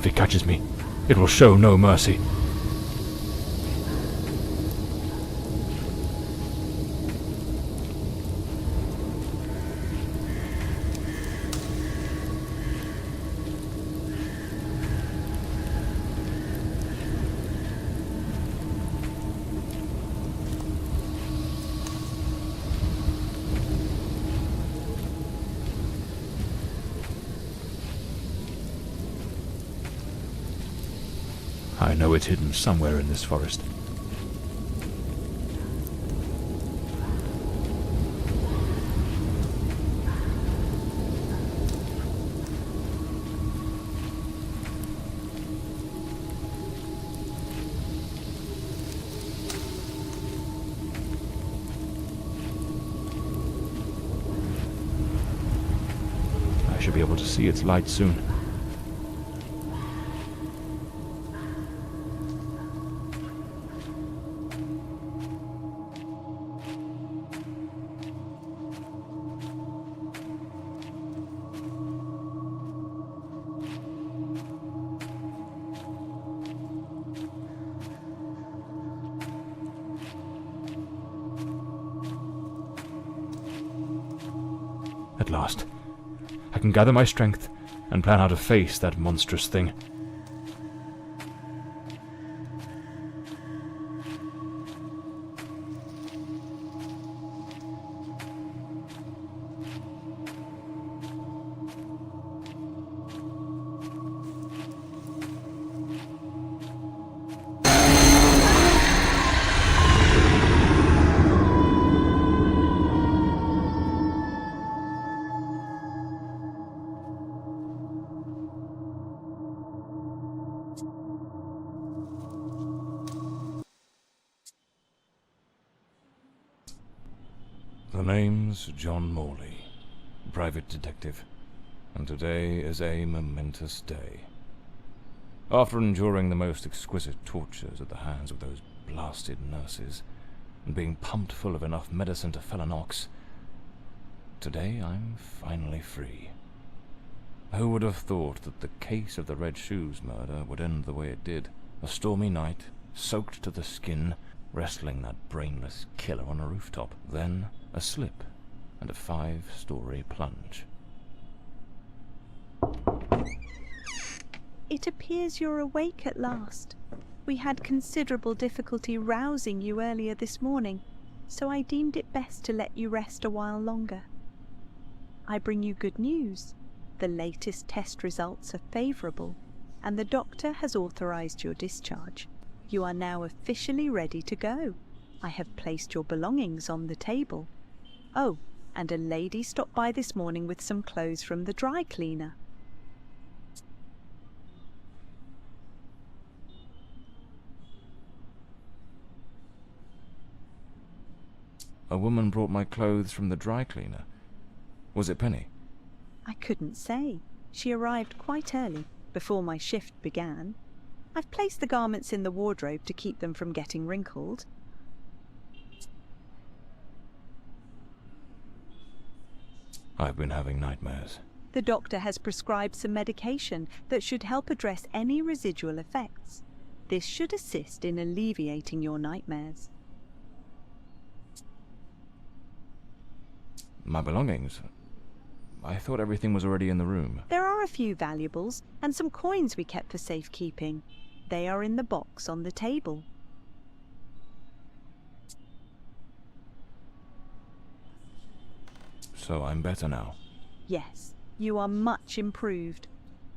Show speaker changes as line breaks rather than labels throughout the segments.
If it catches me, it will show no mercy. I know it's hidden somewhere in this forest. I should be able to see its light soon. At last, I can gather my strength and plan how to face that monstrous thing. The name's John Morley, private detective, and today is a momentous day. After enduring the most exquisite tortures at the hands of those blasted nurses, and being pumped full of enough medicine to fell an ox, today I'm finally free. Who would have thought that the case of the Red Shoes murder would end the way it did? A stormy night, soaked to the skin, wrestling that brainless killer on a rooftop. Then a slip and a 5-story plunge.
It appears you're awake at last. We had considerable difficulty rousing you earlier this morning, so I deemed it best to let you rest a while longer. I bring you good news. The latest test results are favourable, and the doctor has authorised your discharge. You are now officially ready to go. I have placed your belongings on the table. Oh, and a lady stopped by this morning with some clothes from the dry cleaner.
A woman brought my clothes from the dry cleaner. Was it Penny?
I couldn't say. She arrived quite early, before my shift began. I've placed the garments in the wardrobe to keep them from getting wrinkled.
I've been having nightmares.
The doctor has prescribed some medication that should help address any residual effects. This should assist in alleviating your nightmares.
My belongings? I thought everything was already in the room.
There are a few valuables and some coins we kept for safekeeping. They are in the box on the table.
So I'm better now?
Yes, you are much improved.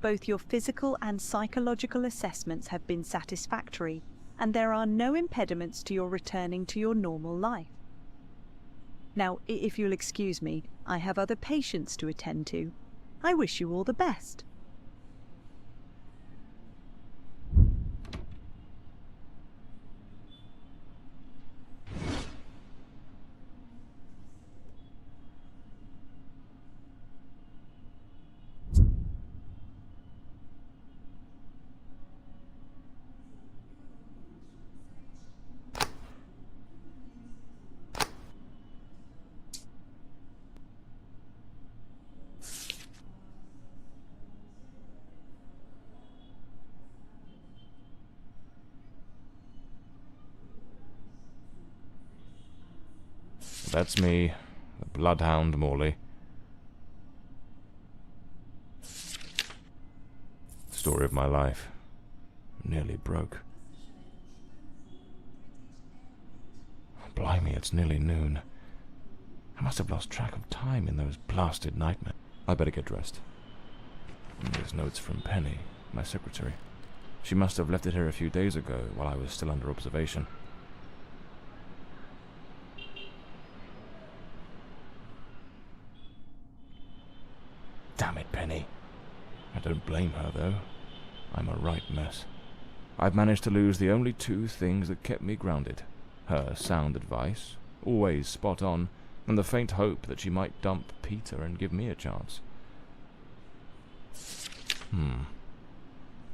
Both your physical and psychological assessments have been satisfactory, and there are no impediments to your returning to your normal life. Now, if you'll excuse me, I have other patients to attend to. I wish you all the best.
That's me, the bloodhound Morley. Story of my life. Nearly broke. Blimey, it's nearly noon. I must have lost track of time in those blasted nightmares. I better get dressed. There's notes from Penny, my secretary. She must have left it here a few days ago while I was still under observation. Damn it, Penny. I don't blame her, though. I'm a right mess. I've managed to lose the only two things that kept me grounded. Her sound advice, always spot on, and the faint hope that she might dump Peter and give me a chance.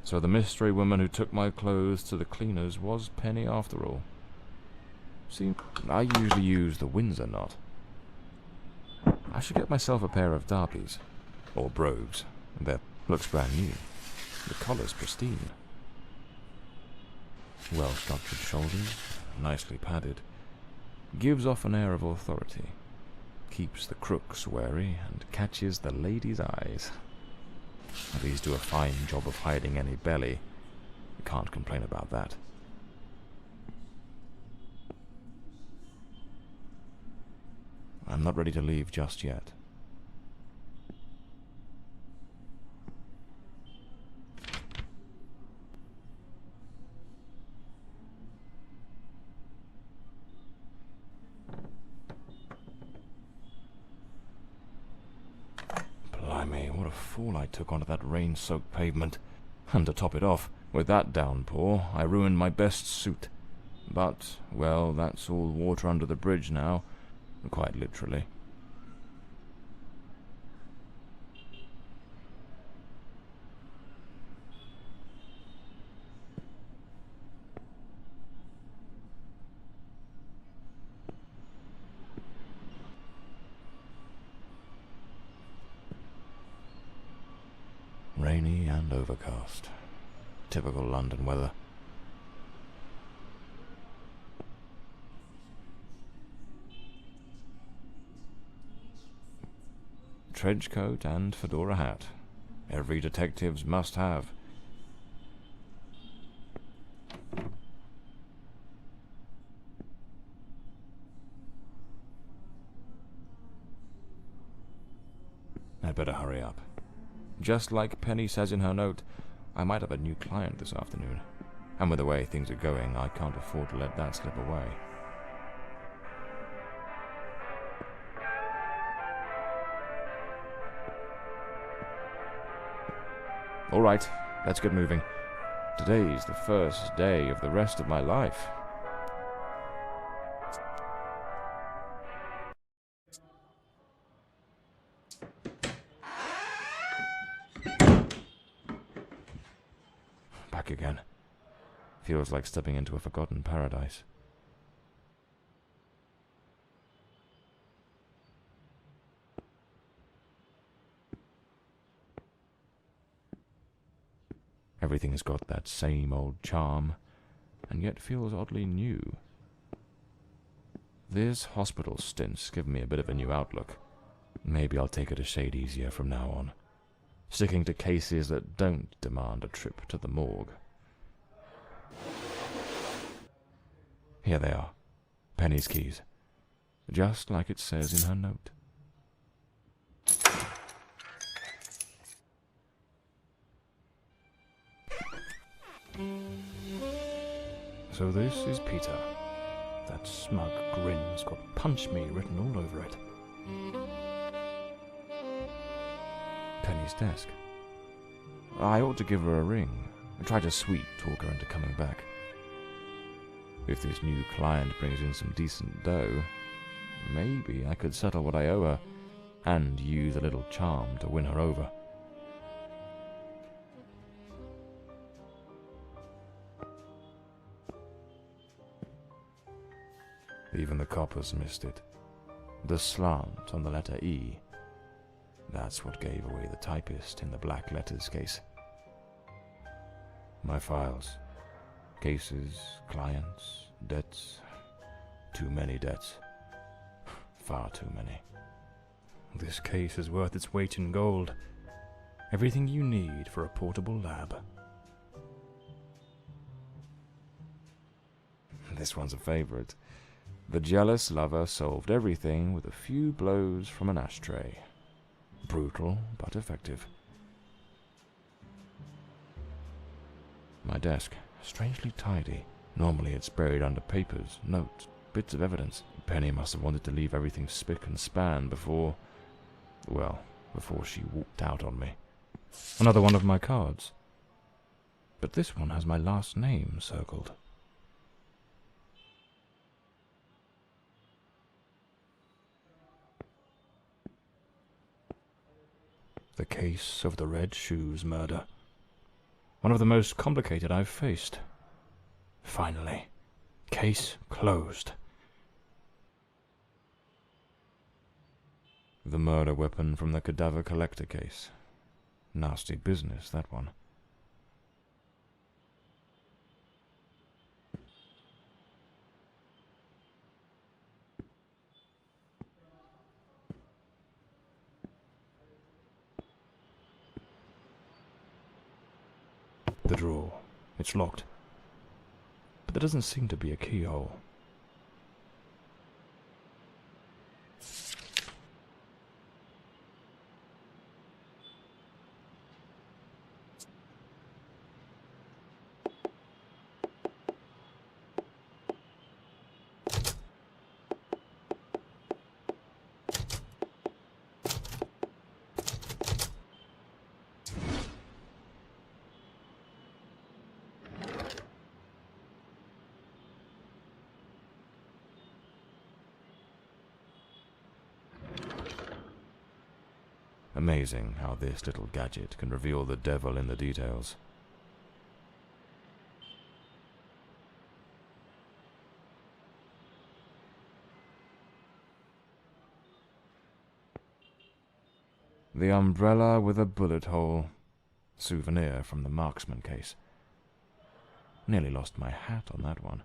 So the mystery woman who took my clothes to the cleaners was Penny after all. See, I usually use the Windsor knot. I should get myself a pair of derbies. Or brogues. That looks brand new. The collar's pristine. Well-structured shoulders, nicely padded. Gives off an air of authority. Keeps the crooks wary and catches the ladies' eyes. These do a fine job of hiding any belly. Can't complain about that. I'm not ready to leave just yet. Blimey, what a fool I took onto that rain-soaked pavement. And to top it off, with that downpour, I ruined my best suit. But, well, that's all water under the bridge now, quite literally. Rainy and overcast. Typical London weather. Trench coat and fedora hat. Every detective's must have. I'd better hurry up. Just like Penny says in her note, I might have a new client this afternoon. And with the way things are going, I can't afford to let that slip away. All right, let's get moving. Today's the first day of the rest of my life. Back again. Feels like stepping into a forgotten paradise. Everything's got that same old charm, and yet feels oddly new. This hospital stint's given me a bit of a new outlook. Maybe I'll take it a shade easier from now on, sticking to cases that don't demand a trip to the morgue. Here they are, Penny's keys, just like it says in her note. So this is Peter. That smug grin's got "Punch Me" written all over it. Penny's desk. I ought to give her a ring and try to sweet-talk her into coming back. If this new client brings in some decent dough, maybe I could settle what I owe her and use a little charm to win her over. Even the coppers missed it. The slant on the letter E. That's what gave away the typist in the black letters case. My files. Cases, clients, debts. Too many debts. Far too many.
This case is worth its weight in gold. Everything you need for a portable lab.
This one's a favorite. The jealous lover solved everything with a few blows from an ashtray. Brutal, but effective. My desk, strangely tidy. Normally it's buried under papers, notes, bits of evidence. Penny must have wanted to leave everything spick and span before she walked out on me.
Another one of my cards. But this one has my last name circled. The case of the Red Shoes murder. One of the most complicated I've faced. Finally. Case closed.
The murder weapon from the cadaver collector case. Nasty business, that one.
The drawer. It's locked. But there doesn't seem to be a keyhole.
Amazing how this little gadget can reveal the devil in the details. The umbrella with a bullet hole. Souvenir from the marksman case. Nearly lost my hat on that one.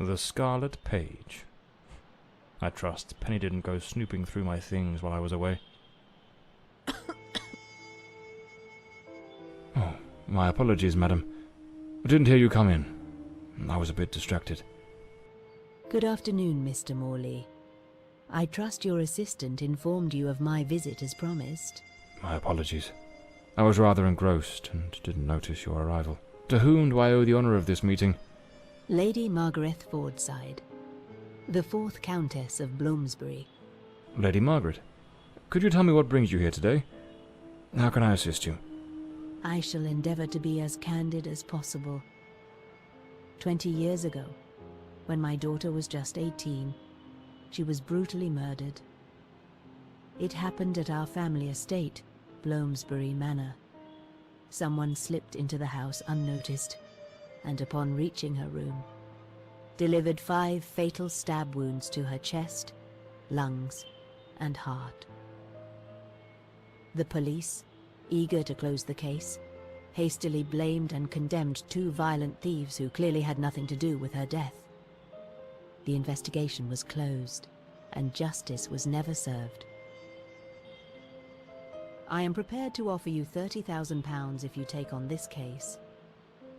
The Scarlet Page. I trust Penny didn't go snooping through my things while I was away. Oh, my apologies, madam. I didn't hear you come in. I was a bit distracted.
Good afternoon, Mr. Morley. I trust your assistant informed you of my visit as promised.
My apologies. I was rather engrossed and didn't notice your arrival. To whom do I owe the honor of this meeting?
Lady Margaret Fordside, the 4th Countess of Bloomsbury.
Lady Margaret, could you tell me what brings you here today? How can I assist you?
I shall endeavor to be as candid as possible. 20 years ago, when my daughter was just 18, she was brutally murdered. It happened at our family estate, Bloomsbury Manor. Someone slipped into the house unnoticed, and upon reaching her room, delivered 5 fatal stab wounds to her chest, lungs, and heart. The police, eager to close the case, hastily blamed and condemned 2 violent thieves who clearly had nothing to do with her death. The investigation was closed, and justice was never served. I am prepared to offer you £30,000 if you take on this case,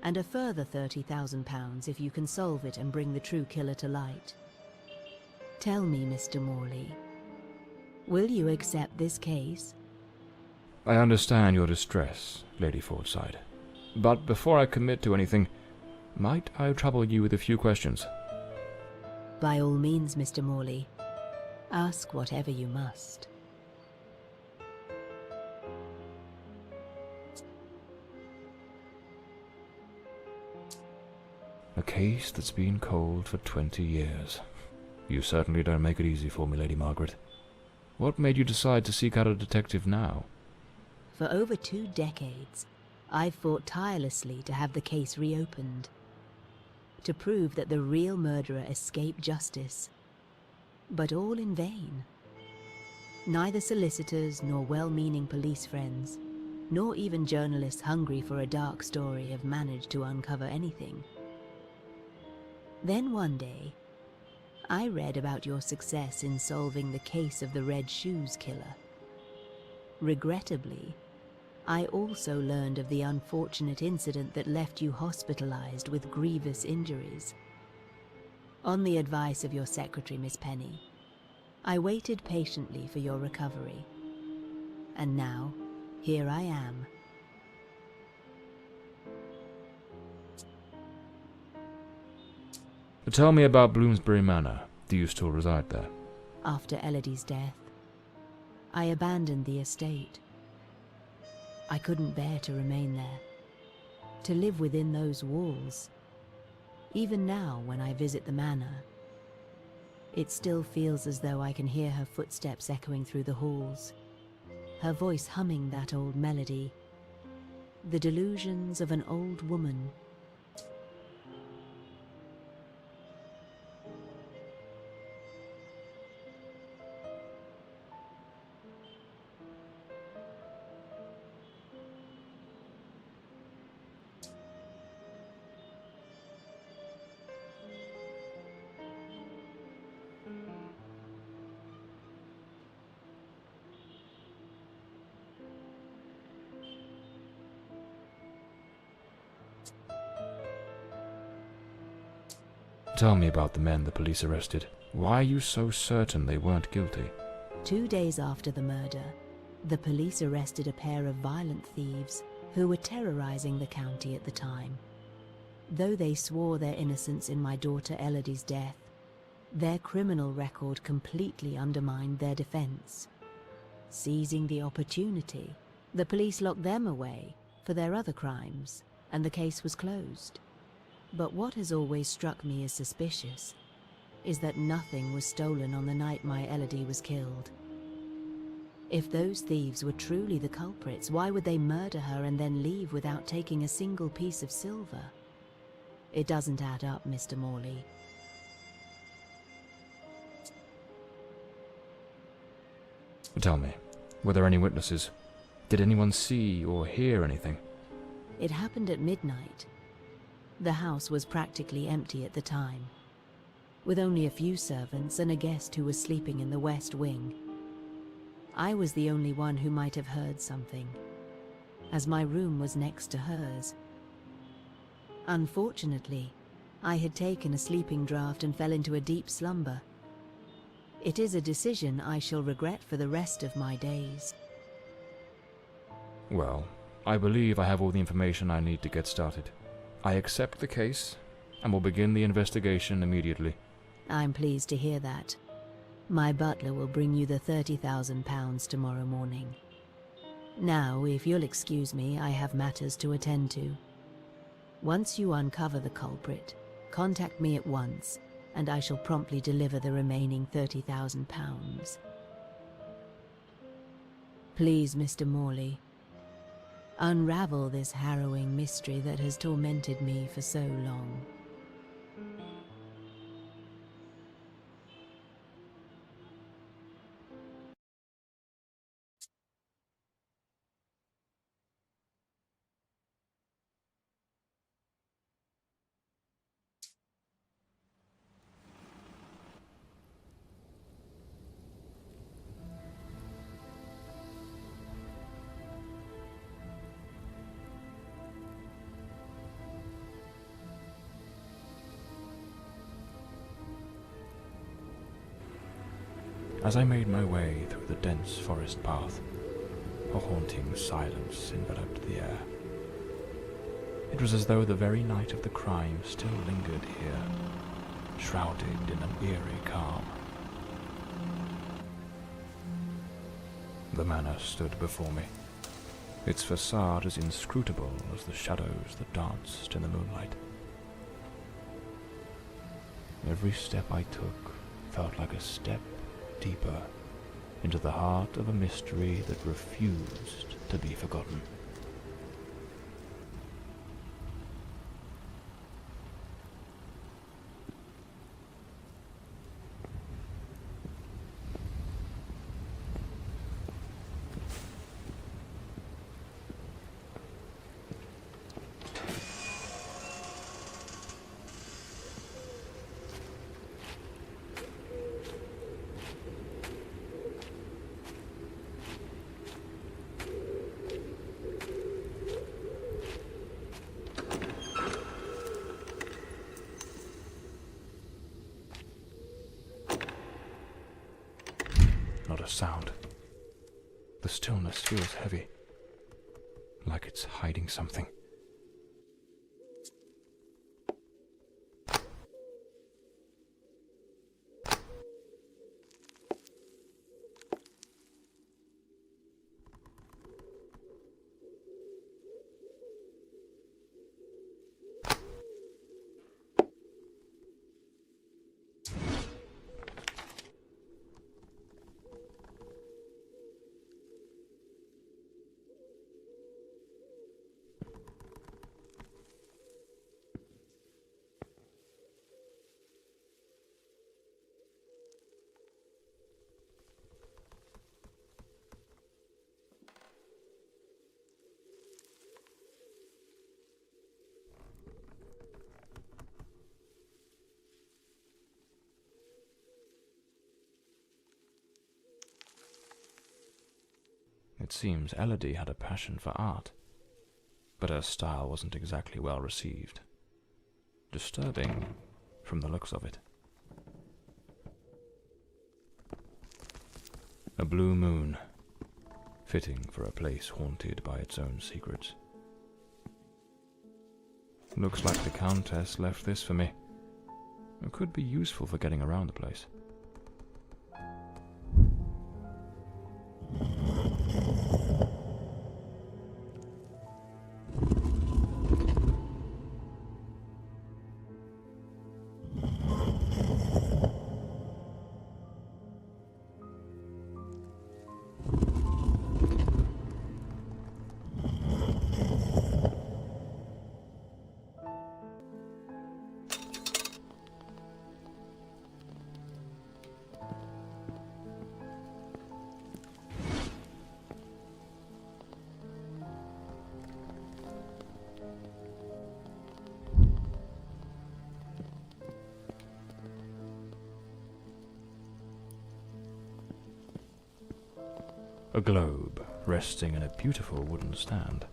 and a further £30,000 if you can solve it and bring the true killer to light. Tell me, Mr. Morley, will you accept this case?
I understand your distress, Lady Fordside. But before I commit to anything, might I trouble you with a few questions?
By all means, Mr. Morley. Ask whatever you must.
A case that's been cold for 20 years. You certainly don't make it easy for me, Lady Margaret. What made you decide to seek out a detective now?
For over 2 decades, I've fought tirelessly to have the case reopened, to prove that the real murderer escaped justice, but all in vain. Neither solicitors nor well-meaning police friends, nor even journalists hungry for a dark story have managed to uncover anything. Then one day, I read about your success in solving the case of the Red Shoes killer. Regrettably, I also learned of the unfortunate incident that left you hospitalized with grievous injuries. On the advice of your secretary, Miss Penny, I waited patiently for your recovery. And now, here I am.
Tell me about Bloomsbury Manor. Do you still reside there?
After Elodie's death, I abandoned the estate. I couldn't bear to remain there, to live within those walls. Even now, when I visit the manor, it still feels as though I can hear her footsteps echoing through the halls, her voice humming that old melody, the delusions of an old woman.
Tell me about the men the police arrested. Why are you so certain they weren't guilty?
2 days after the murder, the police arrested a pair of violent thieves who were terrorizing the county at the time. Though they swore their innocence in my daughter Elodie's death, their criminal record completely undermined their defense. Seizing the opportunity, the police locked them away for their other crimes, and the case was closed. But what has always struck me as suspicious is that nothing was stolen on the night my Elodie was killed. If those thieves were truly the culprits, why would they murder her and then leave without taking a single piece of silver? It doesn't add up, Mr. Morley.
Tell me, were there any witnesses? Did anyone see or hear anything?
It happened at midnight. The house was practically empty at the time, with only a few servants and a guest who was sleeping in the west wing. I was the only one who might have heard something, as my room was next to hers. Unfortunately, I had taken a sleeping draught and fell into a deep slumber. It is a decision I shall regret for the rest of my days.
Well, I believe I have all the information I need to get started. I accept the case and will begin the investigation immediately.
I'm pleased to hear that. My butler will bring you the £30,000 tomorrow morning. Now, if you'll excuse me, I have matters to attend to. Once you uncover the culprit, contact me at once, and I shall promptly deliver the remaining £30,000. Please, Mr. Morley, unravel this harrowing mystery that has tormented me for so long.
As I made my way through the dense forest path, a haunting silence enveloped the air. It was as though the very night of the crime still lingered here, shrouded in an eerie calm. The manor stood before me, its facade as inscrutable as the shadows that danced in the moonlight. Every step I took felt like a step deeper into the heart of a mystery that refused to be forgotten. Not a sound. The stillness feels heavy, like it's hiding something. It seems Elodie had a passion for art, but her style wasn't exactly well received. Disturbing from the looks of it. A blue moon, fitting for a place haunted by its own secrets. Looks like the Countess left this for me. It could be useful for getting around the place. A globe resting in a beautiful wooden stand.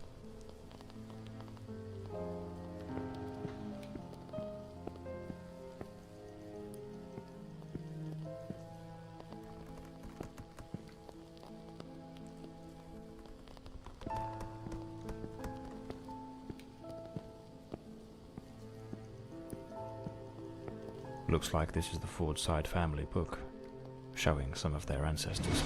Looks like this is the Fordside family book, showing some of their ancestors.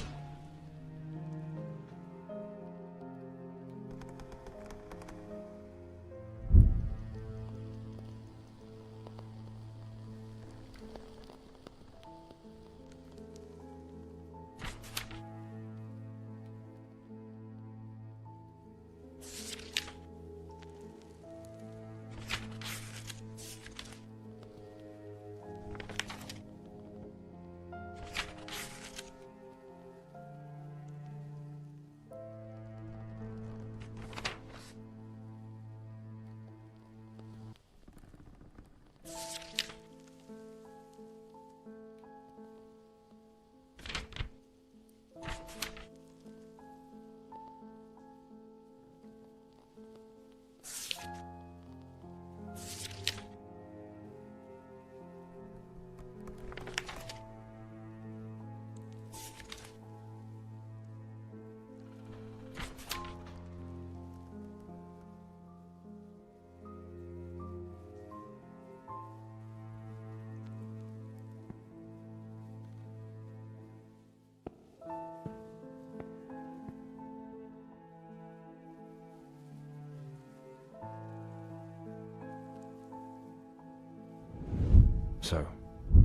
So,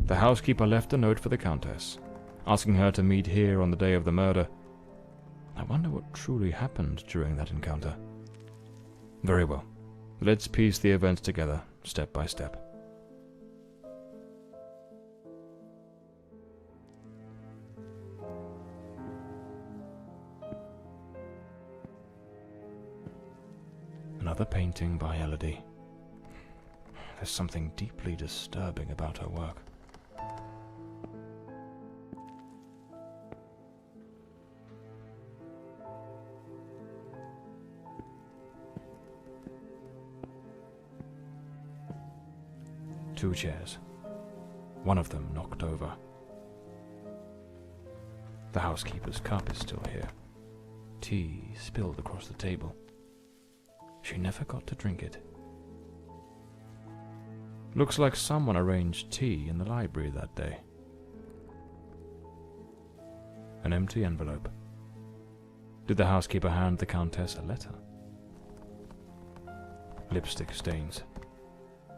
the housekeeper left a note for the Countess, asking her to meet here on the day of the murder. I wonder what truly happened during that encounter. Very well. Let's piece the events together, step by step. Another painting by Elodie. There's something deeply disturbing about her work. Two chairs. One of them knocked over. The housekeeper's cup is still here. Tea spilled across the table. She never got to drink it. Looks like someone arranged tea in the library that day. An empty envelope. Did the housekeeper hand the Countess a letter? Lipstick stains.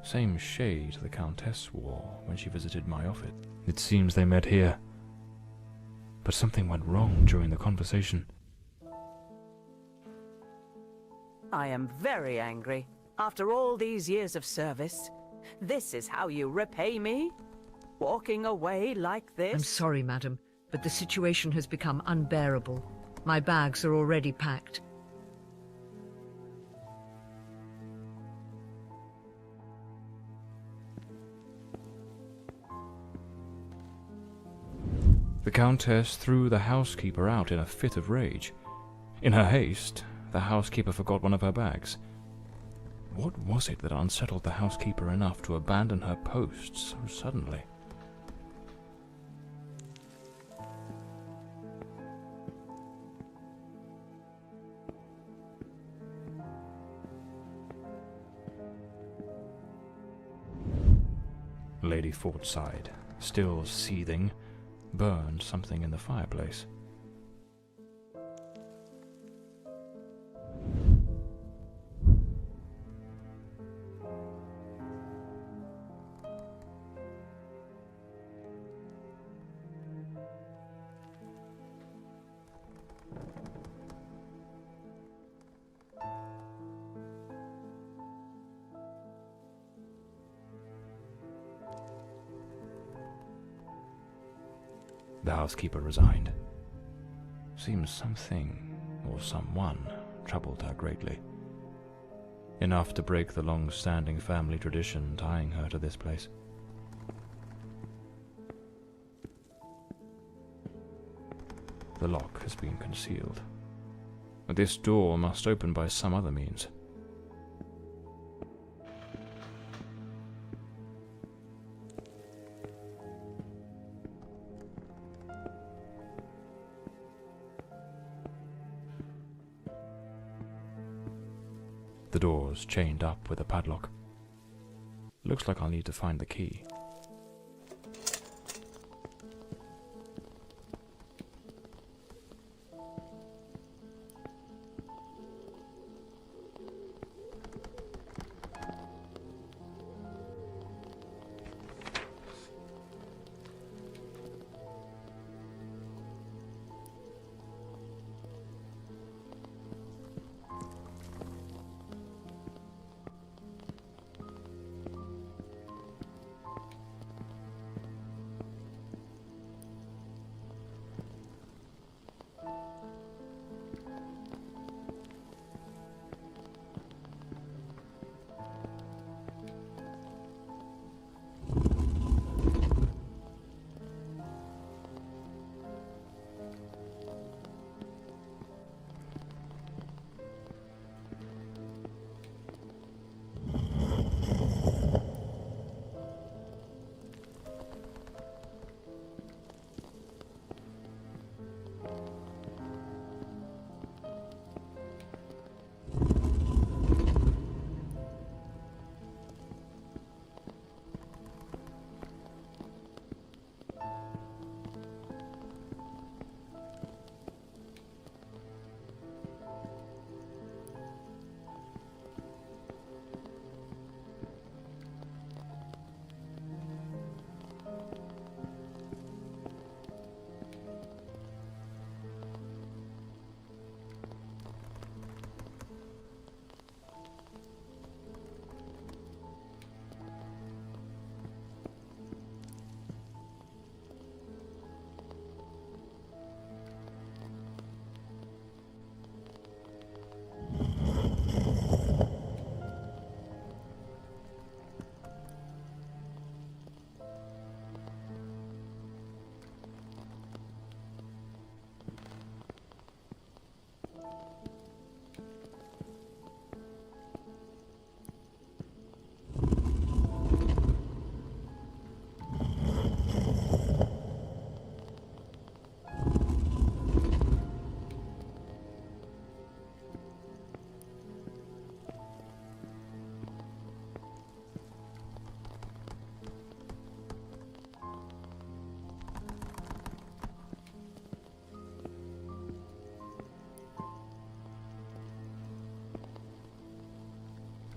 Same shade the Countess wore when she visited my office. It seems they met here. But something went wrong during the conversation.
I am very angry. After all these years of service, this is how you repay me? Walking away like this?
I'm sorry, madam, but the situation has become unbearable. My bags are already packed.
The Countess threw the housekeeper out in a fit of rage. In her haste, the housekeeper forgot one of her bags. What was it that unsettled the housekeeper enough to abandon her post so suddenly? Lady Fordside, still seething, burned something in the fireplace. The housekeeper resigned. Seems something, or someone, troubled her greatly. Enough to break the long-standing family tradition tying her to this place. The lock has been concealed. This door must open by some other means. the doors chained up with a padlock. Looks like I'll need to find the key.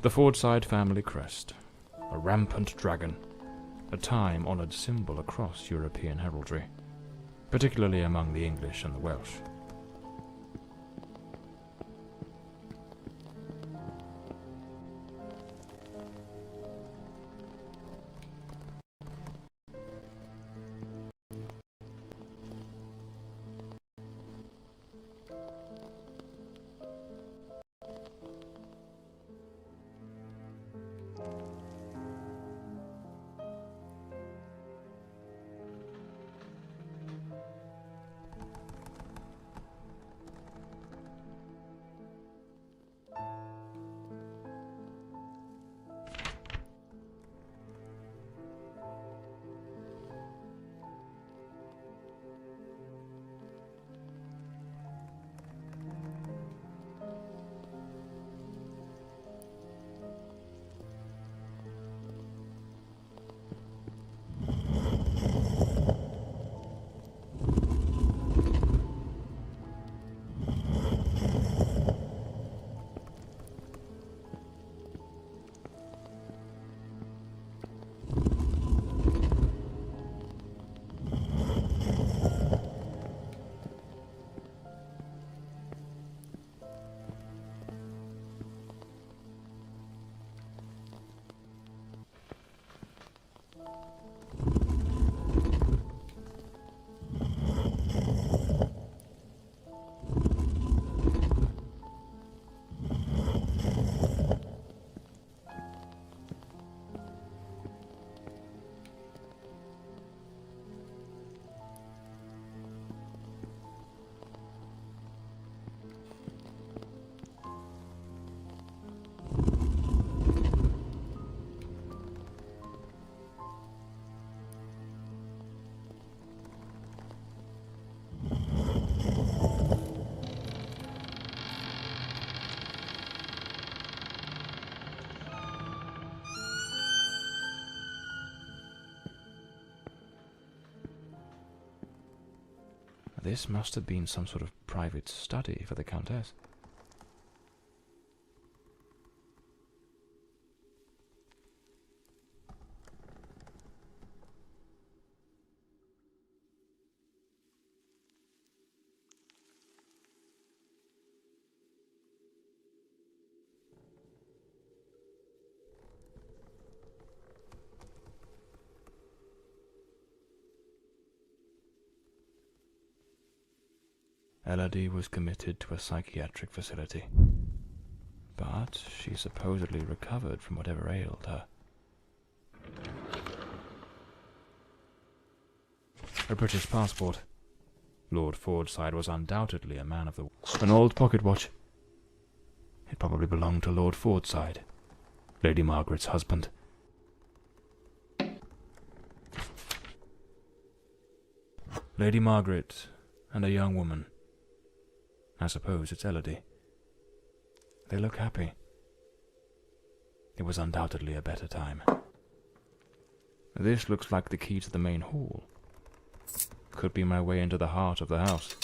The Fordside family crest, a rampant dragon, a time-honoured symbol across European heraldry, particularly among the English and the Welsh. This must have been some sort of private study for the Countess. Elodie was committed to a psychiatric facility, but she supposedly recovered from whatever ailed her. A British passport. Lord Fordside was undoubtedly a man of the... An old pocket watch. It probably belonged to Lord Fordside, Lady Margaret's husband. Lady Margaret and a young woman. I suppose it's Elodie. They look happy. It was undoubtedly a better time. This looks like the key to the main hall. Could be my way into the heart of the house.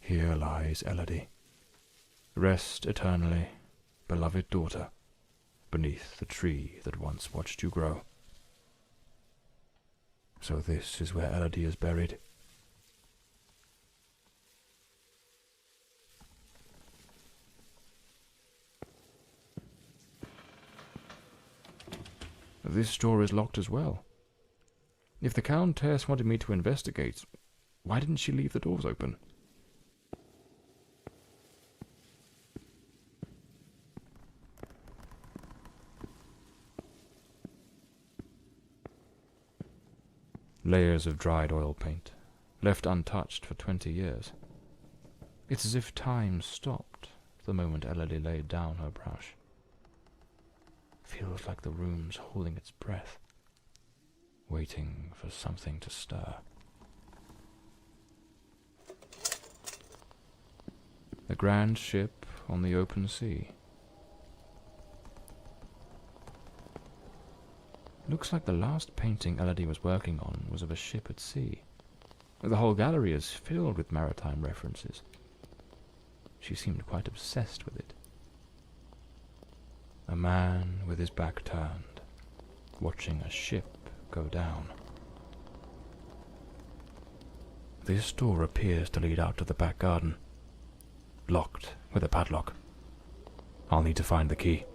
Here lies Elodie. Rest eternally, beloved daughter, beneath the tree that once watched you grow. So this is where Elodie is buried. This door is locked as well. If the Countess wanted me to investigate, why didn't she leave the doors open? Layers of dried oil paint, left untouched for 20 years. It's as if time stopped the moment Elodie laid down her brush. Feels like the room's holding its breath, waiting for something to stir. A grand ship on the open sea. Looks like the last painting Elodie was working on was of a ship at sea. The whole gallery is filled with maritime references. She seemed quite obsessed with it. A man with his back turned, watching a ship go down. This door appears to lead out to the back garden. Locked with a padlock. I'll need to find the key.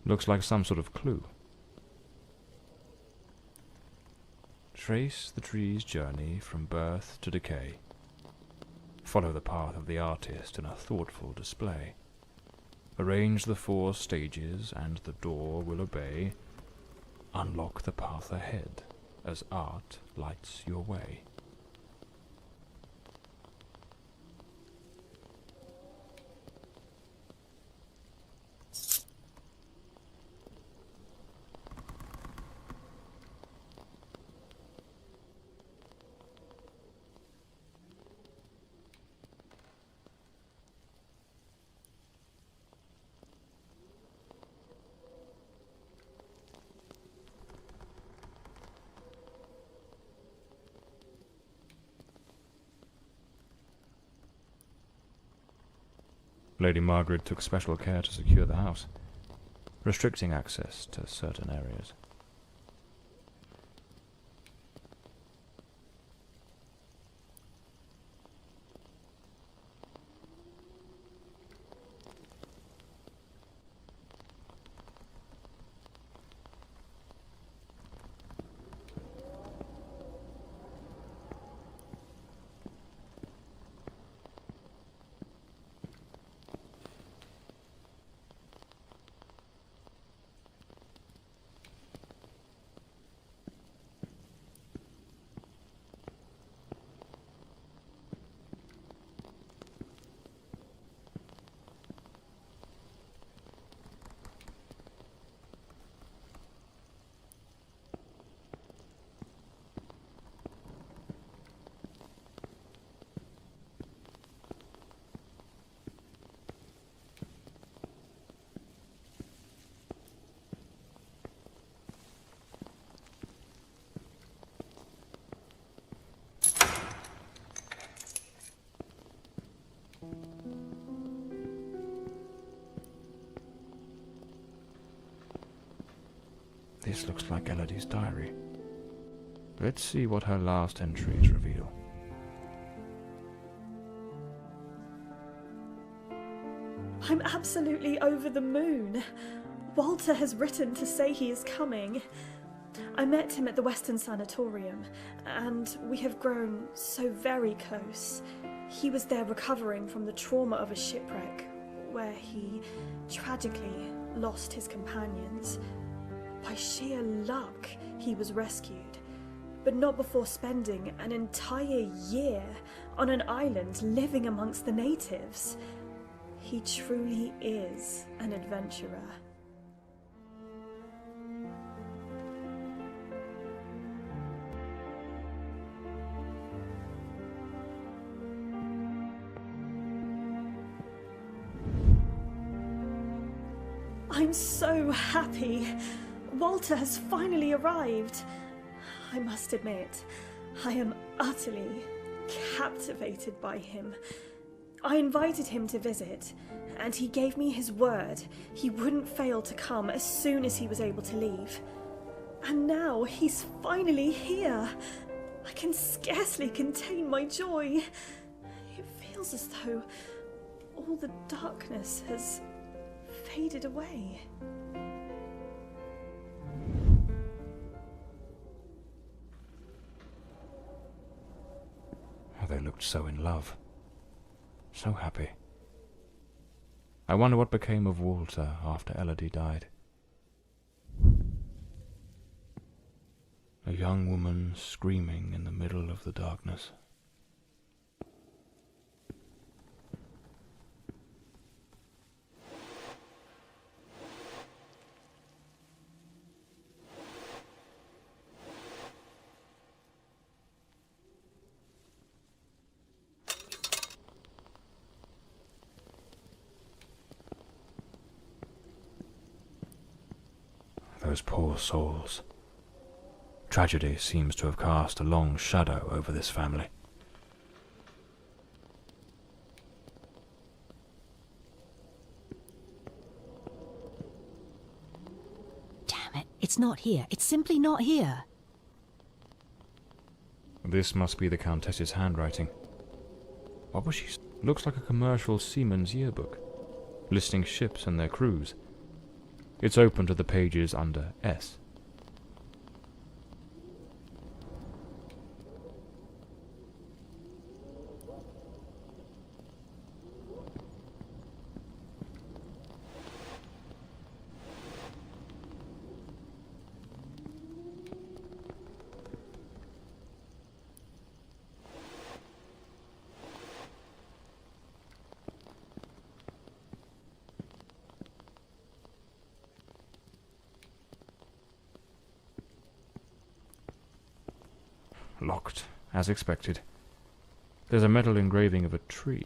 Looks like some sort of clue. Trace the tree's journey from birth to decay. Follow the path of the artist in a thoughtful display. Arrange the 4 stages and the door will obey. Unlock the path ahead as art lights your way. Lady Margaret took special care to secure the house, restricting access to certain areas. This looks like Elodie's diary. Let's see what her last entries reveal.
I'm absolutely over the moon. Walter has written to say he is coming. I met him at the Western Sanatorium, and we have grown so very close. He was there recovering from the trauma of a shipwreck, where he tragically lost his companions. By sheer luck, he was rescued, but not before spending an entire year on an island living amongst the natives. He truly is an adventurer. I'm so happy. Walter has finally arrived. I must admit, I am utterly captivated by him. I invited him to visit, and he gave me his word he wouldn't fail to come as soon as he was able to leave. And now he's finally here. I can scarcely contain my joy. It feels as though all the darkness has faded away.
They looked so in love, so happy. I wonder what became of Walter after Elodie died. A young woman screaming in the middle of the darkness. Those poor souls. Tragedy seems to have cast a long shadow over this family.
Damn it, it's not here. It's simply not here.
This must be the Countess's handwriting. What was she? Looks like a commercial seaman's yearbook, listing ships and their crews. It's open to the pages under S. Locked, as expected. There's a metal engraving of a tree.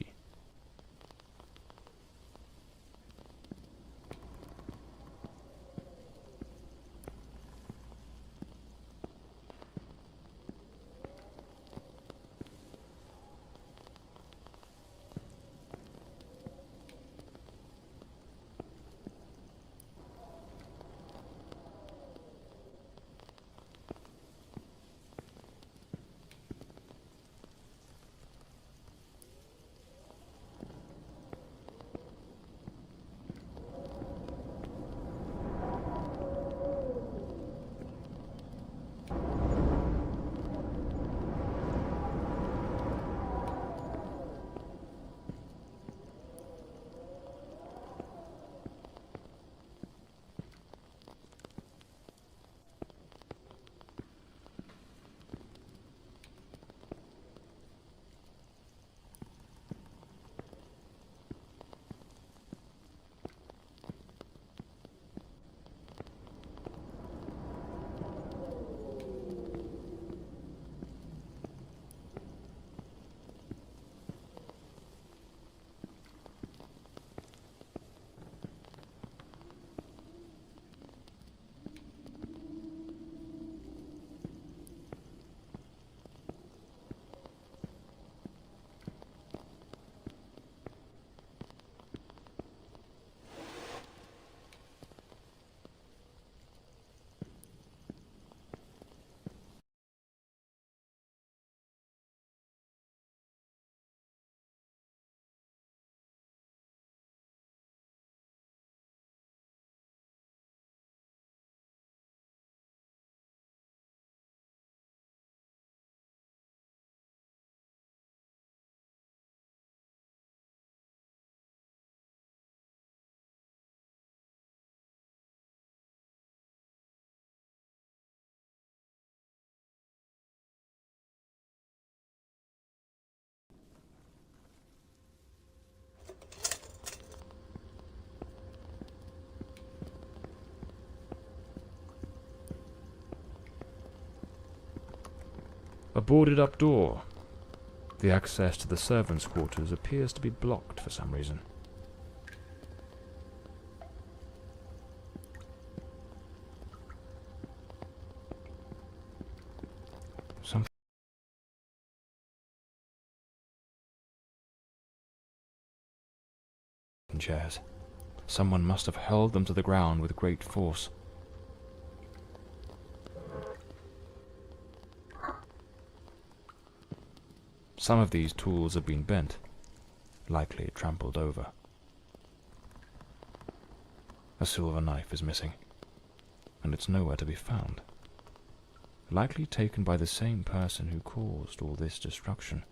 A boarded-up door. The access to the servants' quarters appears to be blocked for some reason. Something chairs. Someone must have hurled them to the ground with great force. Some of these tools have been bent, likely trampled over. A silver knife is missing, and it's nowhere to be found. Likely taken by the same person who caused all this destruction.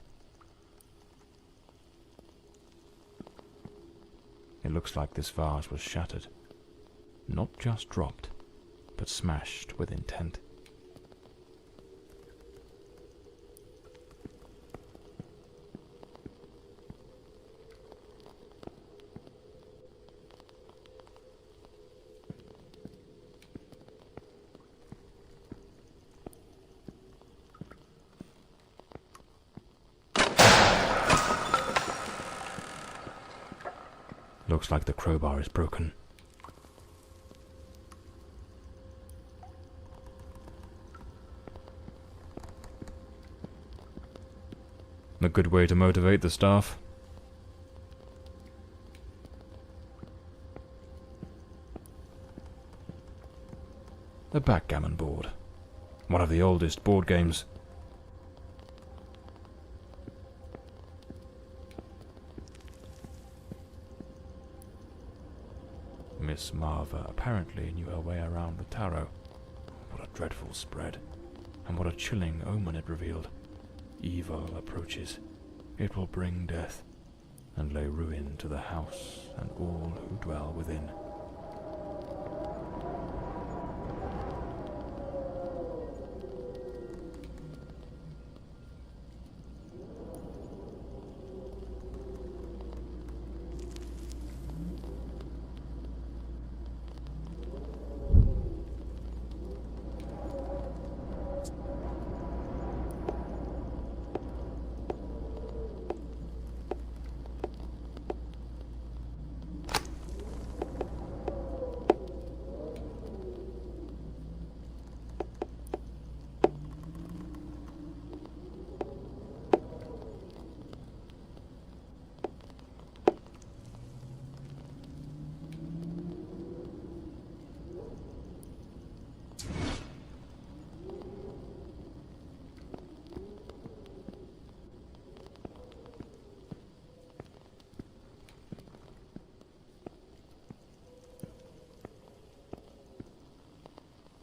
It looks like this vase was shattered. Not just dropped, but smashed with intent. Looks like the crowbar is broken. A good way to motivate the staff. A backgammon board. One of the oldest board games. Miss Marva apparently knew her way around the tarot. What a dreadful spread, and what a chilling omen it revealed. Evil approaches. It will bring death, and lay ruin to the house and all who dwell within.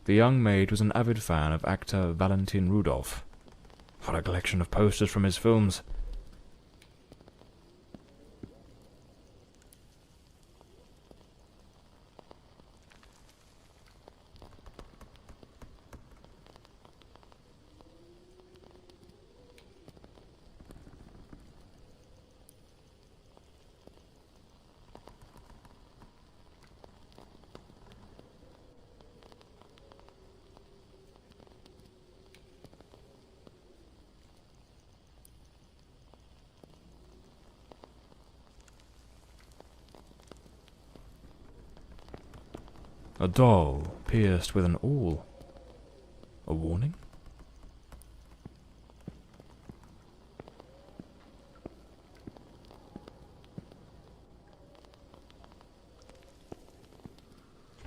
The young maid was an avid fan of actor Valentin Rudolph. What a collection of posters from his films. A doll pierced with an awl. A warning?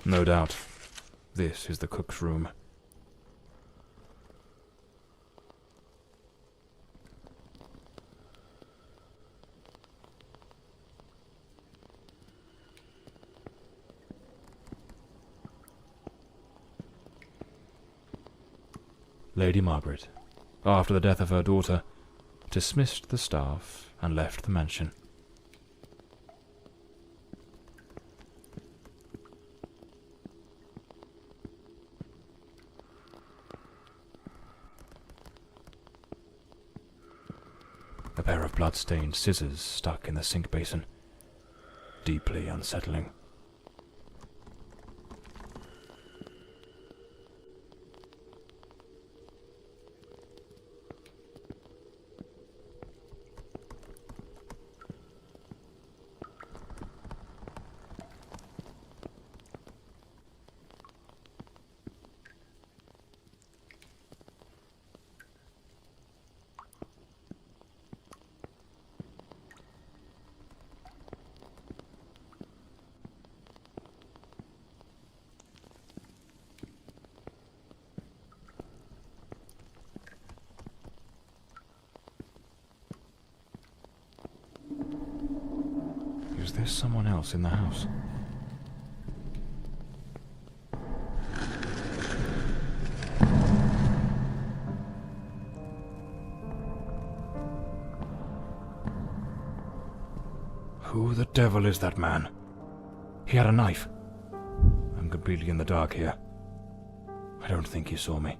No doubt. This is the cook's room. Lady Margaret, after the death of her daughter, dismissed the staff and left the mansion. A pair of blood-stained scissors stuck in the sink basin. Deeply unsettling. is someone else in the house.
Who the devil is that man? He had a knife. I'm completely in the dark here. I don't think he saw me.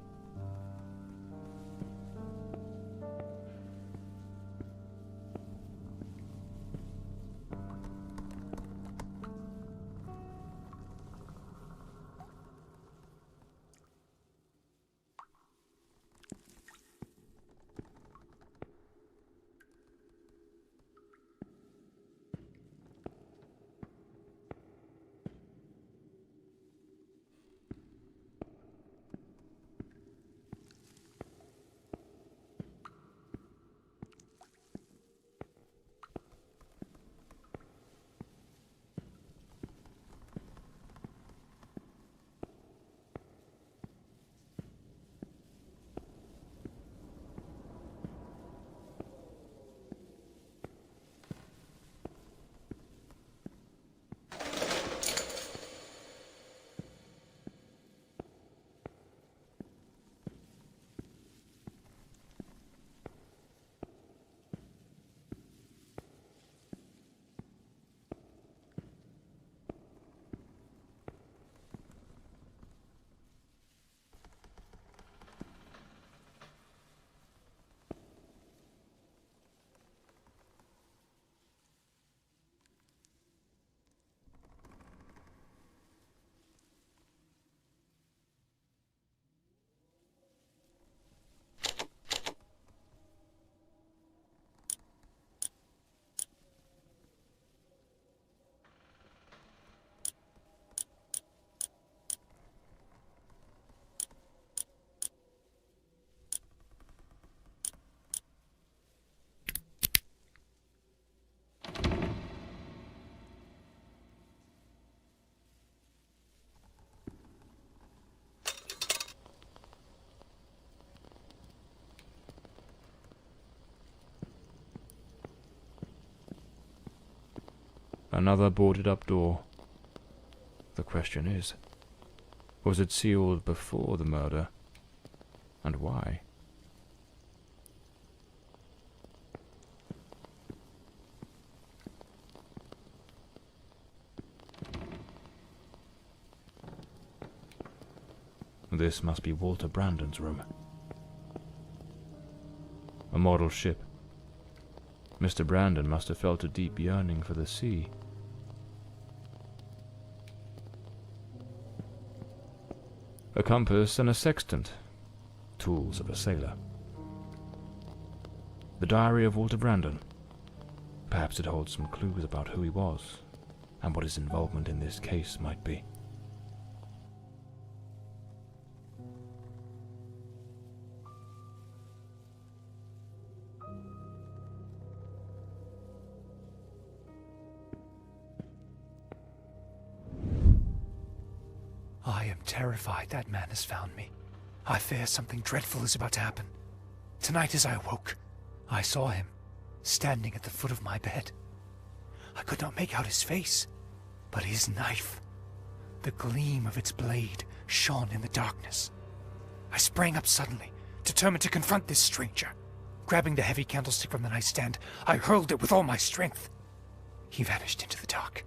Another boarded-up door. The question is, was it sealed before the murder? And why? This must be Walter Brandon's room. A model ship. Mr. Brandon must have felt a deep yearning for the sea. A compass and a sextant, tools of a sailor. The diary of Walter Brandon. Perhaps it holds some clues about who he was, and what his involvement in this case might be.
I am terrified that man has found me. I fear something dreadful is about to happen. Tonight as I awoke, I saw him, standing at the foot of my bed. I could not make out his face, but his knife. The gleam of its blade shone in the darkness. I sprang up suddenly, determined to confront this stranger. Grabbing the heavy candlestick from the nightstand, I hurled it with all my strength. He vanished into the dark.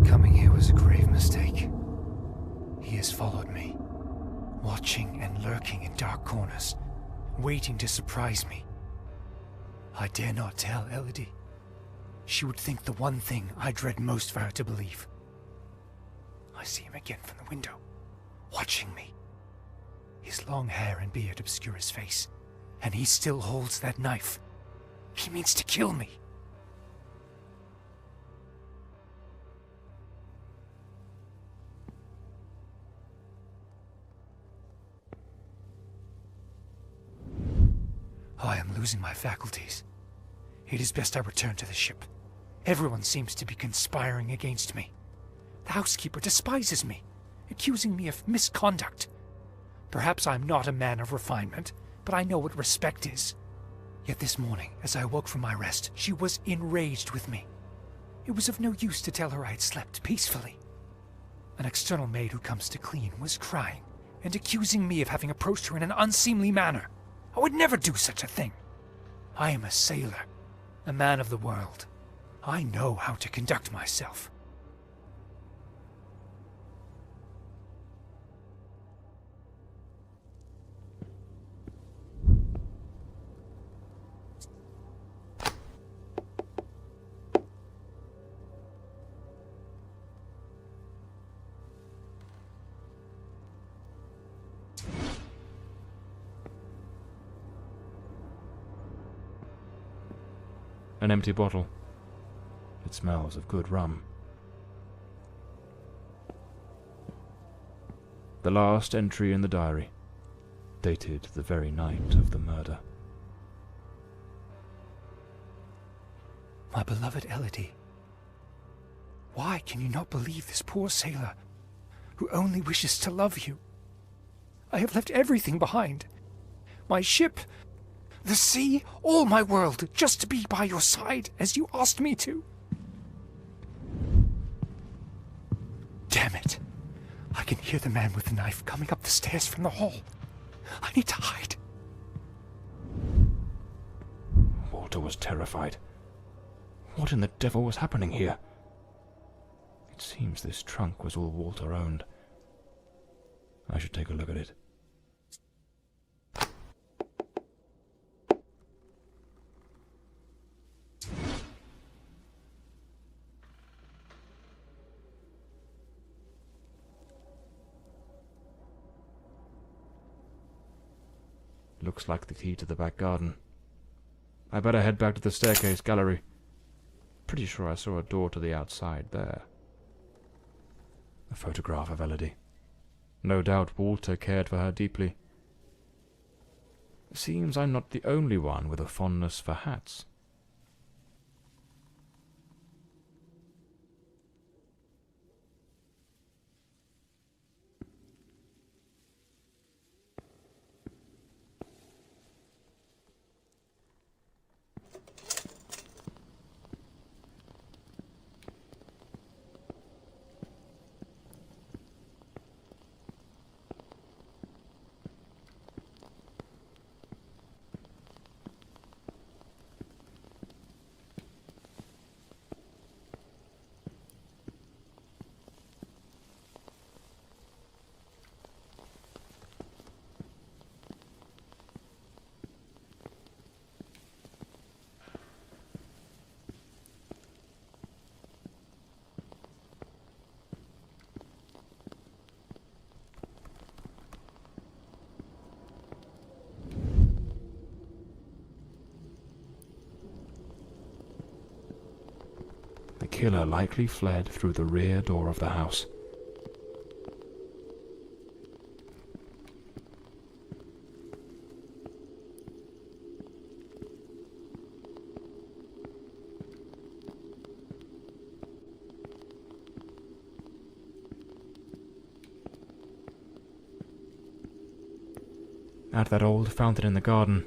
Coming here was a grave mistake. He has followed me, watching and lurking in dark corners, waiting to surprise me. I dare not tell Elodie. She would think the one thing I dread most for her to believe. I see him again from the window, watching me. His long hair and beard obscure his face, and he still holds that knife. He means to kill me. I am losing my faculties. It is best I return to the ship. Everyone seems to be conspiring against me. The housekeeper despises me, accusing me of misconduct. Perhaps I am not a man of refinement, but I know what respect is. Yet this morning, as I awoke from my rest, she was enraged with me. It was of no use to tell her I had slept peacefully. An external maid who comes to clean was crying and accusing me of having approached her in an unseemly manner. I would never do such a thing. I am a sailor, a man of the world. I know how to conduct myself.
An empty bottle. It smells of good rum. The last entry in the diary, dated the very night of the murder.
My beloved Elodie, why can you not believe this poor sailor who only wishes to love you? I have left everything behind. My ship, the sea, all my world, just to be by your side as you asked me to. Damn it. I can hear the man with the knife coming up the stairs from the hall. I need to hide.
Walter was terrified. What in the devil was happening here? It seems this trunk was all Walter owned. I should take a look at it. Looks like the key to the back garden. I better head back to the staircase gallery. Pretty sure I saw a door to the outside there. A photograph of Elodie. No doubt Walter cared for her deeply. Seems I'm not the only one with a fondness for hats. The killer likely fled through the rear door of the house. At that old fountain in the garden,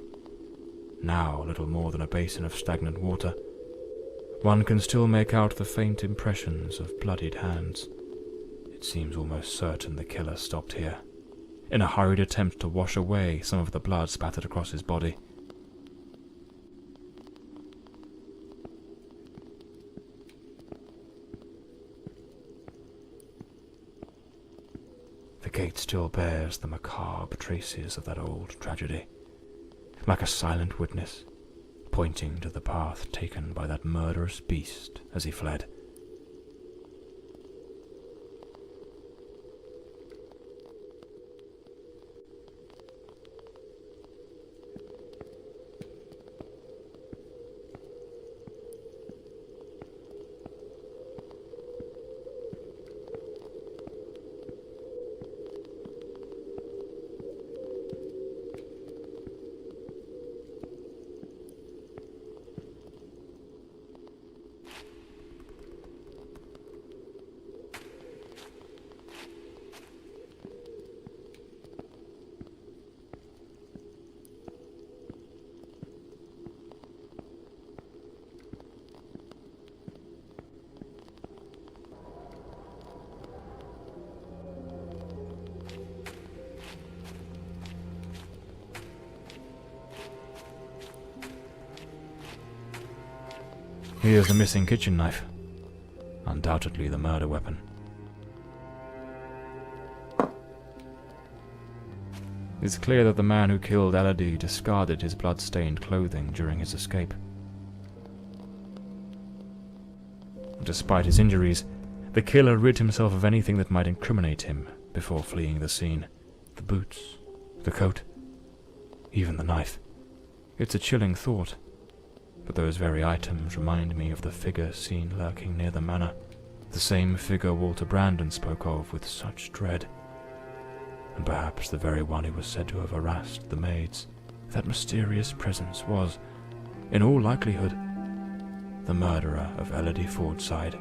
now little more than a basin of stagnant water, one can still make out the faint impressions of bloodied hands. It seems almost certain the killer stopped here, in a hurried attempt to wash away some of the blood spattered across his body. The gate still bears the macabre traces of that old tragedy, like a silent witness, pointing to the path taken by that murderous beast as he fled. Here's the missing kitchen knife. Undoubtedly the murder weapon. It's clear that the man who killed Elodie discarded his blood-stained clothing during his escape. Despite his injuries, the killer rid himself of anything that might incriminate him before fleeing the scene. The boots, the coat, even the knife. It's a chilling thought, but those very items remind me of the figure seen lurking near the manor, the same figure Walter Brandon spoke of with such dread, and perhaps the very one who was said to have harassed the maids. That mysterious presence was, in all likelihood, the murderer of Elodie Fordside.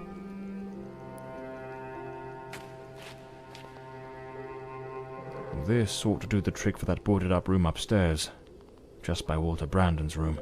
This ought to do the trick for that boarded-up room upstairs, just by Walter Brandon's room.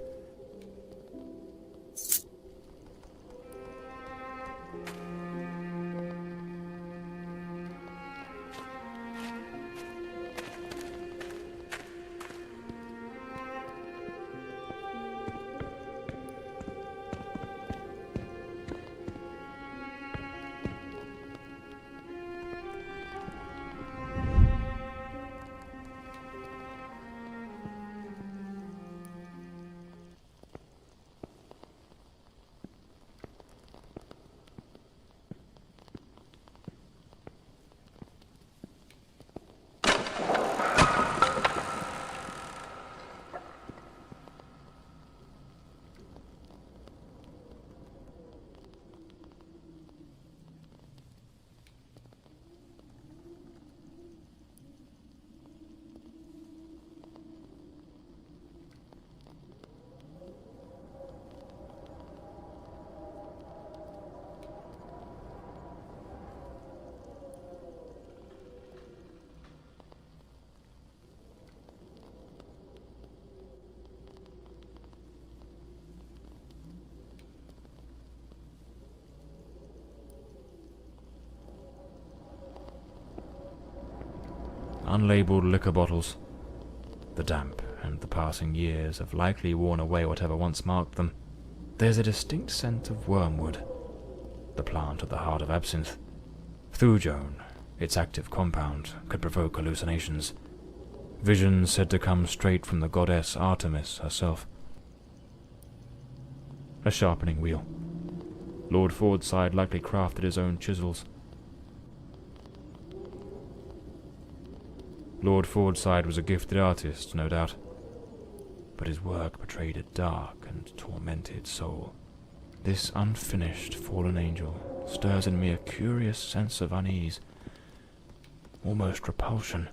Unlabeled liquor bottles. The damp and the passing years have likely worn away whatever once marked them. There's a distinct scent of wormwood, the plant at the heart of absinthe. Thujone, its active compound, could provoke hallucinations. Visions said to come straight from the goddess Artemis herself. A sharpening wheel. Lord Fordside likely crafted his own chisels. Lord Fordside was a gifted artist, no doubt, but his work betrayed a dark and tormented soul. This unfinished fallen angel stirs in me a curious sense of unease, almost repulsion.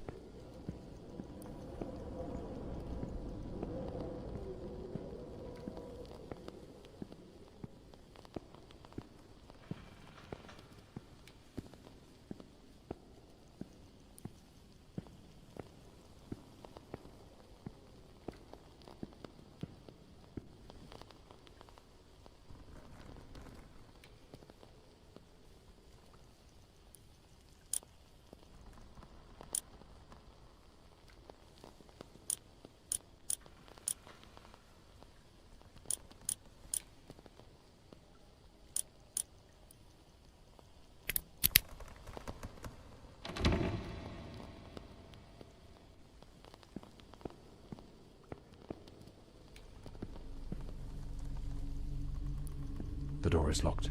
The door is locked.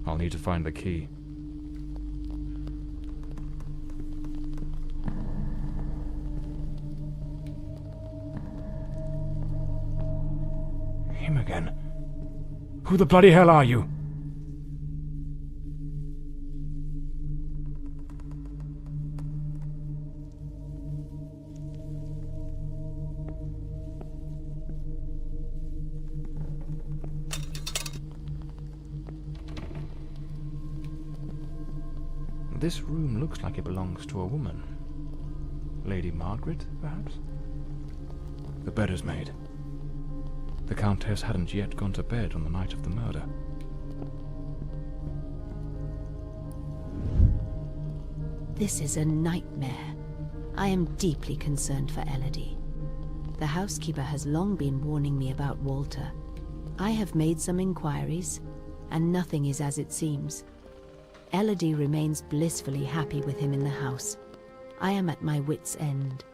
I'll need to find the key. Him again. Who the bloody hell are you? This room looks like it belongs to a woman. Lady Margaret, perhaps? The bed is made. The Countess hadn't yet gone to bed on the night of the murder.
This is a nightmare. I am deeply concerned for Elodie. The housekeeper has long been warning me about Walter. I have made some inquiries, and nothing is as it seems. Elodie remains blissfully happy with him in the house. I am at my wit's end.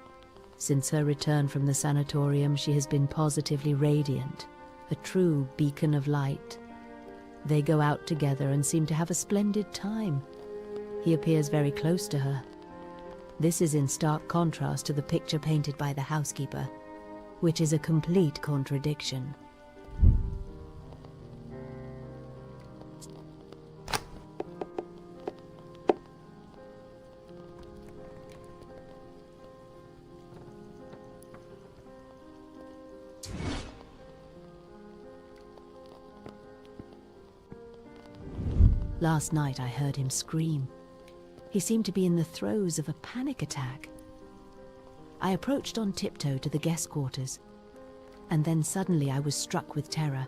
Since her return from the sanatorium, she has been positively radiant, a true beacon of light. They go out together and seem to have a splendid time. He appears very close to her. This is in stark contrast to the picture painted by the housekeeper, which is a complete contradiction. Last night I heard him scream. He seemed to be in the throes of a panic attack. I approached on tiptoe to the guest quarters, and then suddenly I was struck with terror.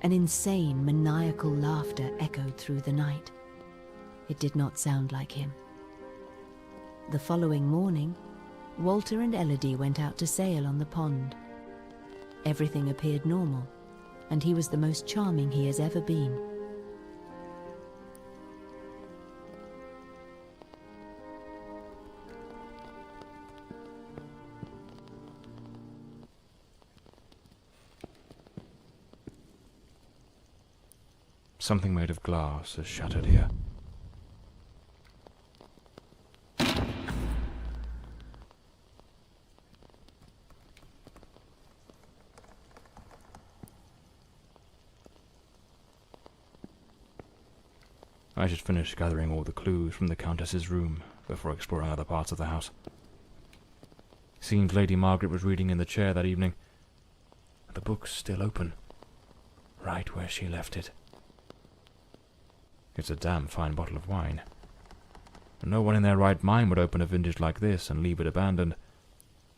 An insane, maniacal laughter echoed through the night. It did not sound like him. The following morning, Walter and Elodie went out to sail on the pond. Everything appeared normal, and he was the most charming he has ever been.
Something made of glass is shattered here. I should finish gathering all the clues from the Countess's room before exploring other parts of the house. Seems Lady Margaret was reading in the chair that evening. The book's still open, right where she left it. It's a damn fine bottle of wine. No one in their right mind would open a vintage like this and leave it abandoned,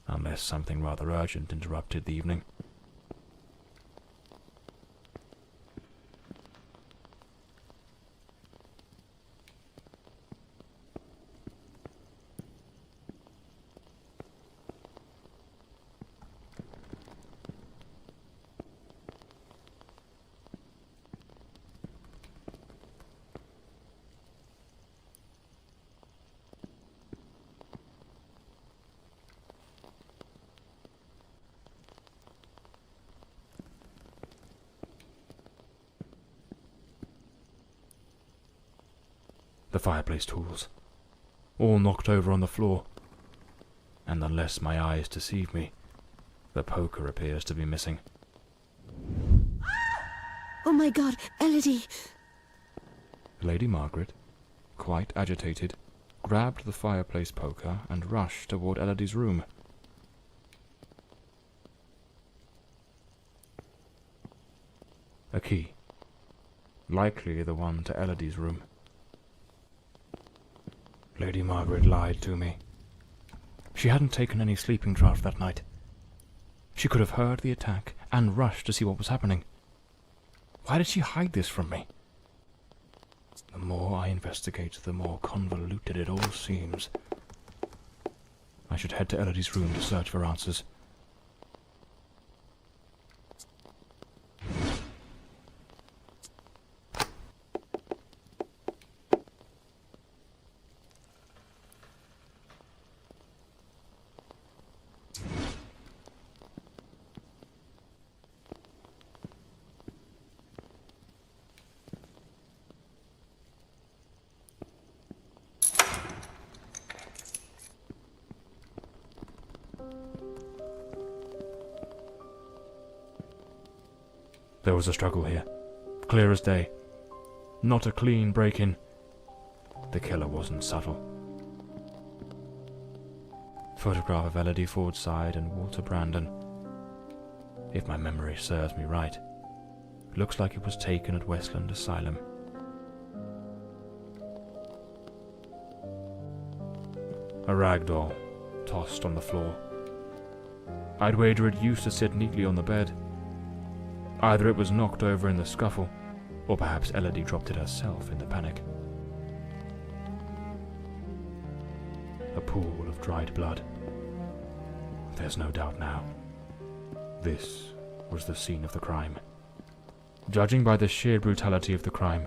unless something rather urgent interrupted the evening. The fireplace tools, all knocked over on the floor, and unless my eyes deceive me, the poker appears to be missing.
Oh my God, Elodie!
Lady Margaret, quite agitated, grabbed the fireplace poker and rushed toward Elodie's room. A key, likely the one to Elodie's room. Lady Margaret lied to me. She hadn't taken any sleeping draught that night. She could have heard the attack and rushed to see what was happening. Why did she hide this from me? The more I investigate, the more convoluted it all seems. I should head to Elodie's room to search for answers. There was a struggle here, clear as day. Not a clean break-in. The killer wasn't subtle. Photograph of Elodie Fordside and Walter Brandon. If my memory serves me right, looks like it was taken at Westland Asylum. A rag doll, tossed on the floor. I'd wager it used to sit neatly on the bed. Either it was knocked over in the scuffle, or perhaps Elodie dropped it herself in the panic. A pool of dried blood. There's no doubt now. This was the scene of the crime. Judging by the sheer brutality of the crime,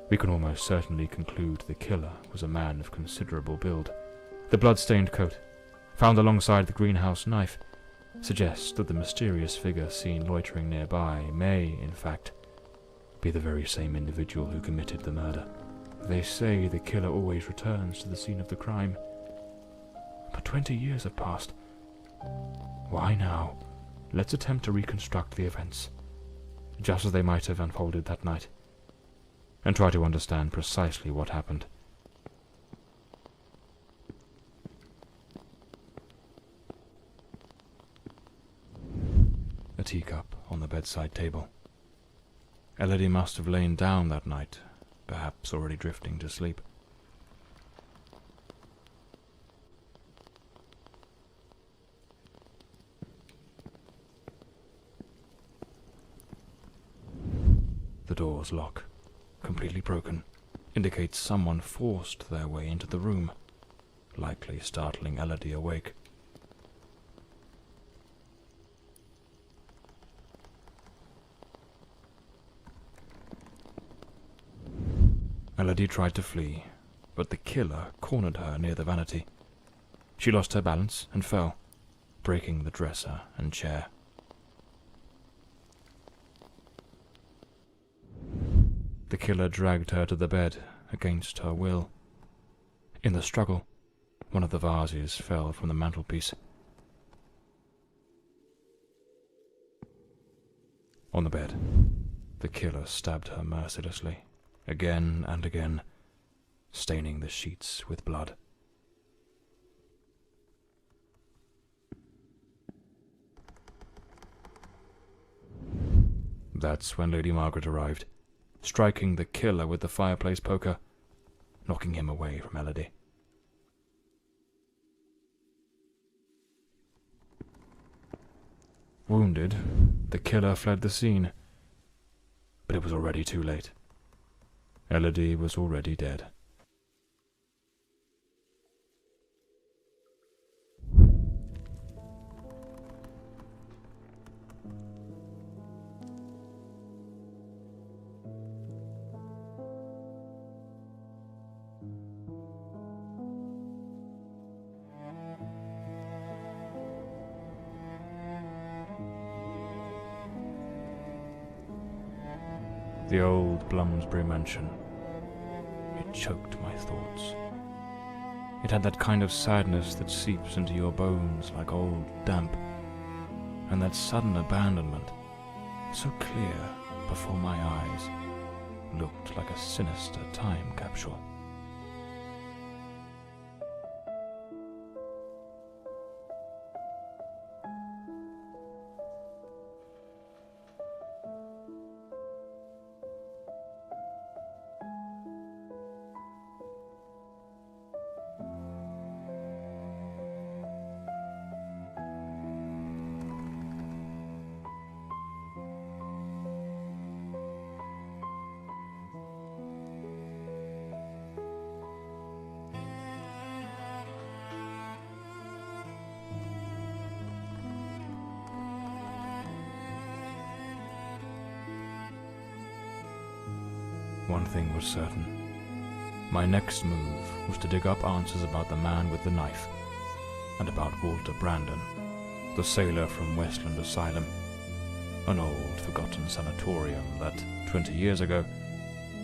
we can almost certainly conclude the killer was a man of considerable build. The blood-stained coat, found alongside the greenhouse knife, suggests that the mysterious figure seen loitering nearby may, in fact, be the very same individual who committed the murder. They say the killer always returns to the scene of the crime. But 20 years have passed. Why now? Let's attempt to reconstruct the events, just as they might have unfolded that night, and try to understand precisely what happened. A teacup on the bedside table. Elodie must have lain down that night, perhaps already drifting to sleep. The door's lock, completely broken, indicates someone forced their way into the room, likely startling Elodie awake. Elodie tried to flee, but the killer cornered her near the vanity. She lost her balance and fell, breaking the dresser and chair. The killer dragged her to the bed against her will. In the struggle, one of the vases fell from the mantelpiece. On the bed, the killer stabbed her mercilessly, again and again, staining the sheets with blood. That's when Lady Margaret arrived, striking the killer with the fireplace poker, knocking him away from Elodie. Wounded, the killer fled the scene, but it was already too late. Elodie was already dead. The old Bloomsbury mansion. It choked my thoughts. It had that kind of sadness that seeps into your bones like old damp, and that sudden abandonment, so clear before my eyes, looked like a sinister time capsule. One thing was certain. My next move was to dig up answers about the man with the knife, and about Walter Brandon, the sailor from Westland Asylum, an old forgotten sanatorium that, 20 years ago,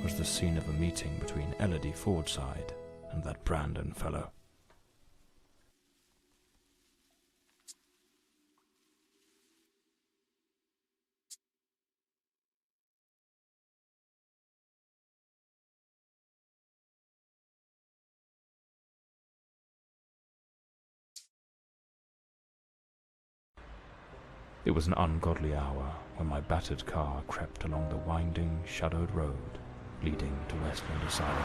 was the scene of a meeting between Elodie Fordside and that Brandon fellow. It was an ungodly hour when my battered car crept along the winding, shadowed road leading to Westland Asylum.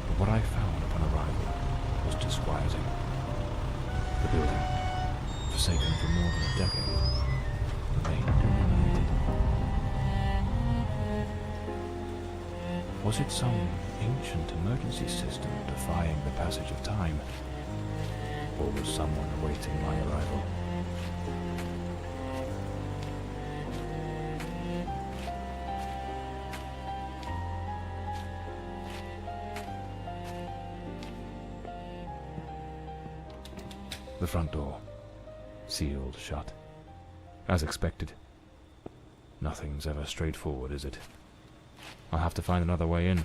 But what I found upon arrival was disquieting. The building, forsaken for more than a decade, remained uninhabited. Was it some ancient emergency system defying the passage of time? Or was someone awaiting my arrival? The front door, sealed shut. As expected. Nothing's ever straightforward, is it? I'll have to find another way in.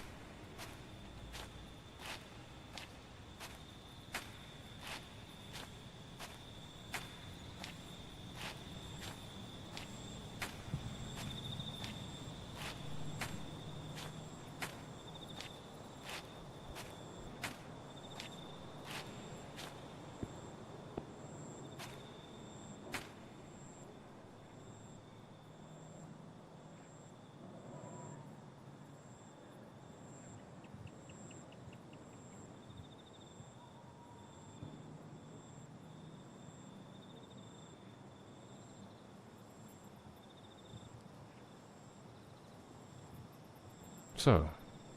So,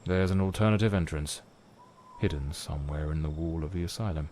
there's an alternative entrance, hidden somewhere in the wall of the asylum.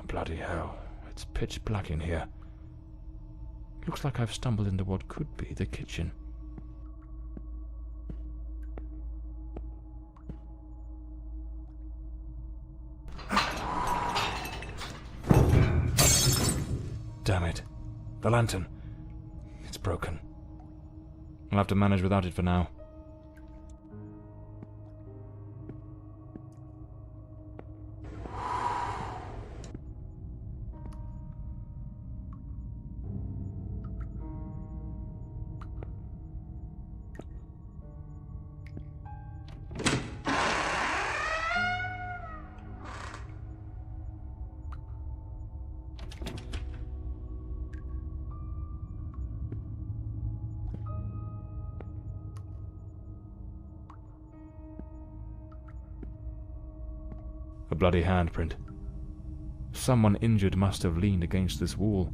Bloody hell, it's pitch black in here. Looks like I've stumbled into what could be the kitchen. Damn it. The lantern. It's broken. I'll have to manage without it for now. A bloody handprint. Someone injured must have leaned against this wall.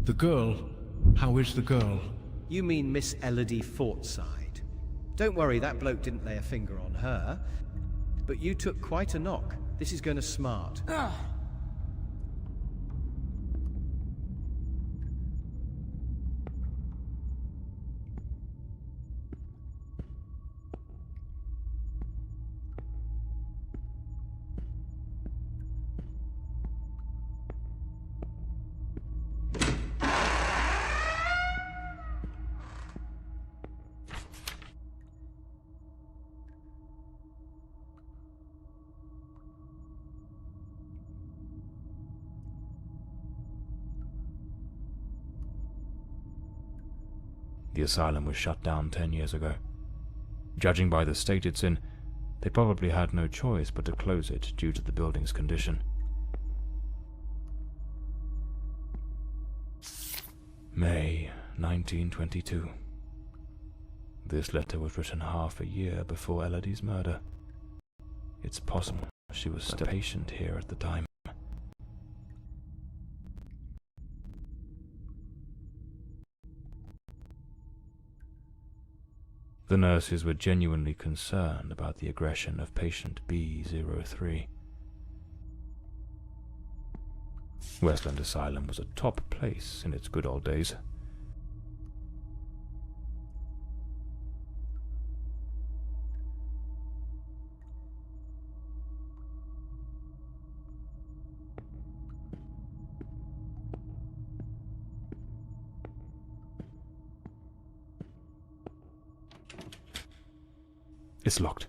The girl? How is the girl?
You mean Miss Elodie Fortside? Don't worry, that bloke didn't lay a finger on her. but you took quite a knock. This is going to smart.
The asylum was shut down 10 years ago. Judging by the state it's in, they probably had no choice but to close it due to the building's condition. May 1922. This letter was written half a year before Elodie's murder. It's possible she was still a patient here at the time. The nurses were genuinely concerned about the aggression of patient B03. Westland Asylum was a top place in its good old days. It's locked.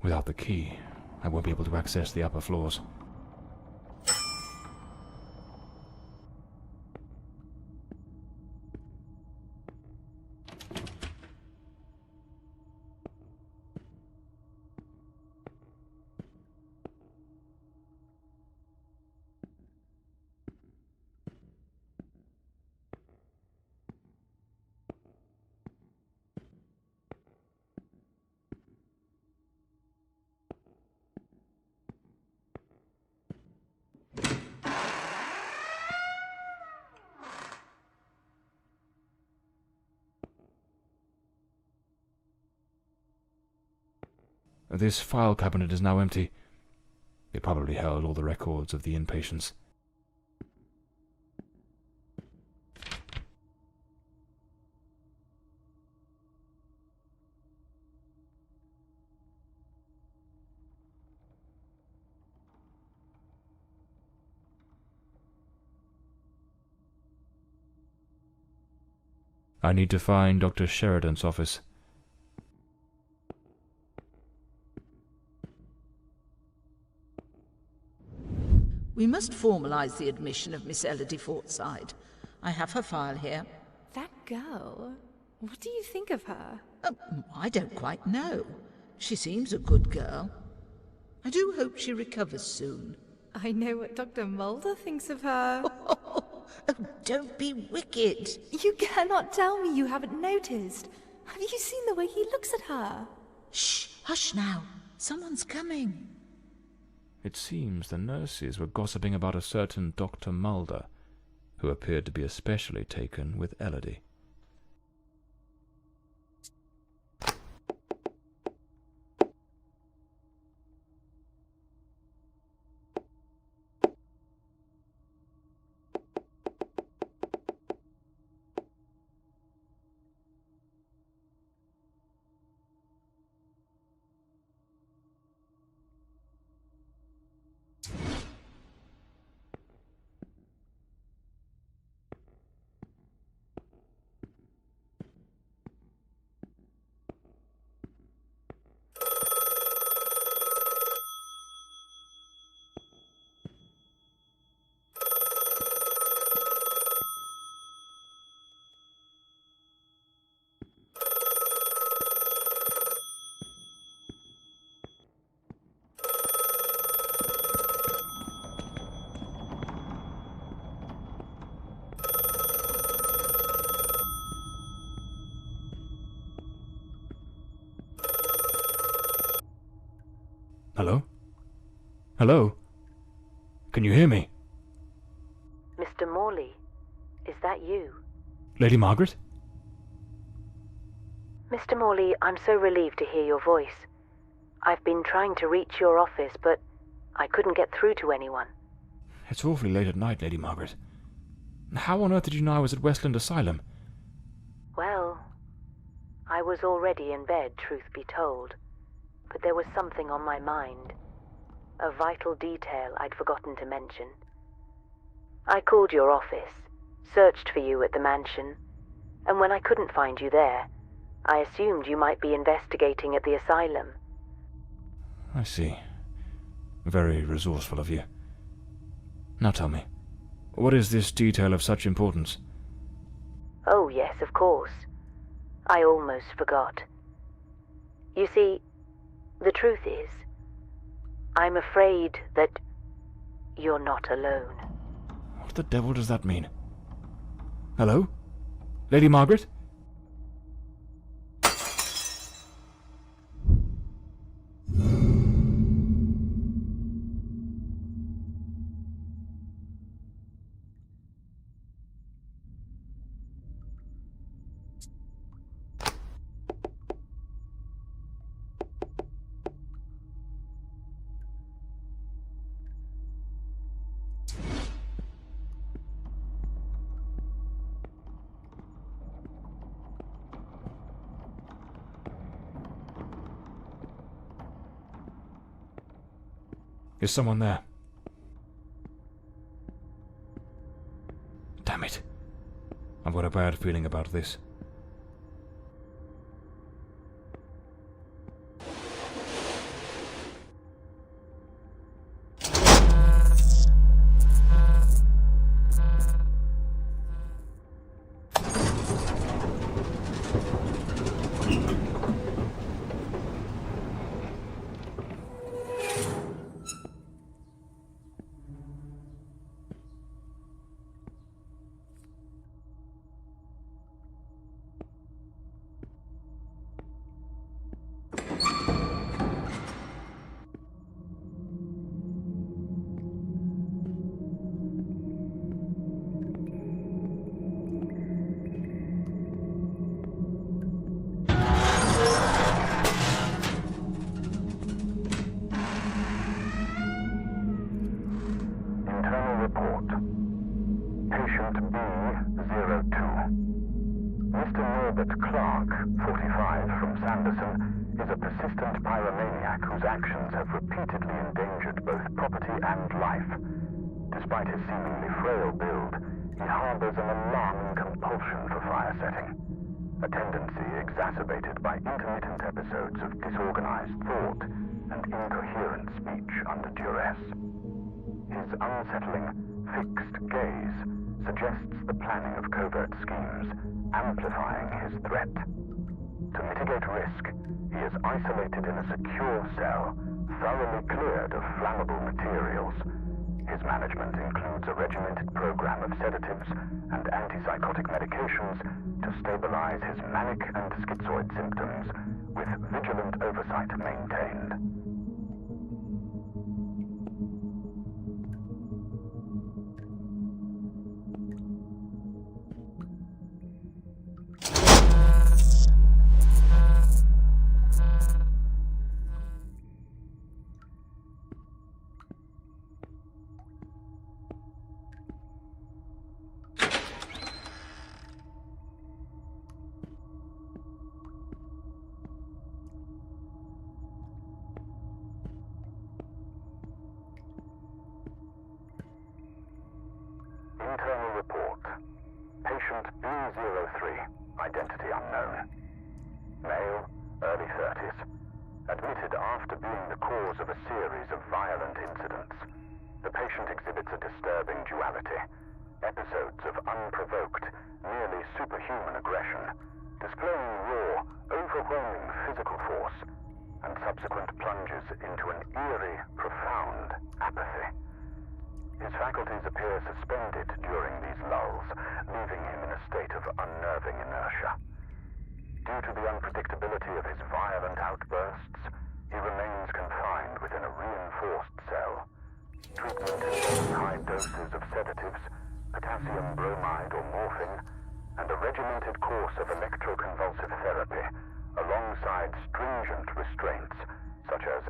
Without the key, I won't be able to access the upper floors. This file cabinet is now empty. It probably held all the records of the inpatients. I need to find Dr. Sheridan's office.
We must formalize the admission of Miss Elodie Fortside. I have her file here.
That girl? What do you think of her?
I don't quite know. She seems a good girl. I do hope she recovers soon.
I know what Dr. Mulder thinks of her.
Oh, don't be wicked.
You cannot tell me you haven't noticed. Have you seen the way he looks at her?
Shh, hush now. Someone's coming.
It seems the nurses were gossiping about a certain Dr. Mulder, who appeared to be especially taken with Elodie. Hello? Hello? Can you hear me?
Mr. Morley, is that you?
Lady Margaret?
Mr. Morley, I'm so relieved to hear your voice. I've been trying to reach your office, but I couldn't get through to anyone.
It's awfully late at night, Lady Margaret. How on earth did you know I was at Westland Asylum?
Well, I was already in bed, truth be told, but there was something on my mind. A vital detail I'd forgotten to mention. I called your office, searched for you at the mansion, and when I couldn't find you there, I assumed you might be investigating at the asylum.
I see. Very resourceful of you. Now tell me, what is this detail of such importance?
Oh yes, of course. I almost forgot. You see, the truth is, I'm afraid that you're not alone.
What the devil does that mean? Hello? Lady Margaret? Is someone there? Damn it. I've got a bad feeling about this.
report. Patient B02. Mr. Norbert Clark, 45, from Sanderson, is a persistent pyromaniac whose actions have repeatedly endangered both property and life. Despite his seemingly frail build, he harbors an alarming compulsion for fire setting, a tendency exacerbated by intermittent episodes of disorganized thought and incoherent speech under duress. His unsettling, fixed gaze suggests the planning of covert schemes, amplifying his threat. To mitigate risk, he is isolated in a secure cell, thoroughly cleared of flammable materials. His management includes a regimented program of sedatives and antipsychotic medications to stabilize his manic and schizoid symptoms, with vigilant oversight maintained. Internal report. Patient B03, identity unknown. Male, early 30s. Admitted after being the cause of a series of violent incidents. The patient exhibits a disturbing duality. Episodes of unprovoked, nearly superhuman aggression, displaying raw, overwhelming physical force, and subsequent plunges into an eerie, profound apathy. His faculties appear suspended during these lulls, leaving him in a state of unnerving inertia. Due to the unpredictability of his violent outbursts, he remains confined within a reinforced cell. Treatment involves high doses of sedatives, potassium bromide or morphine, and a regimented course of electroconvulsive therapy, alongside stringent restraints such as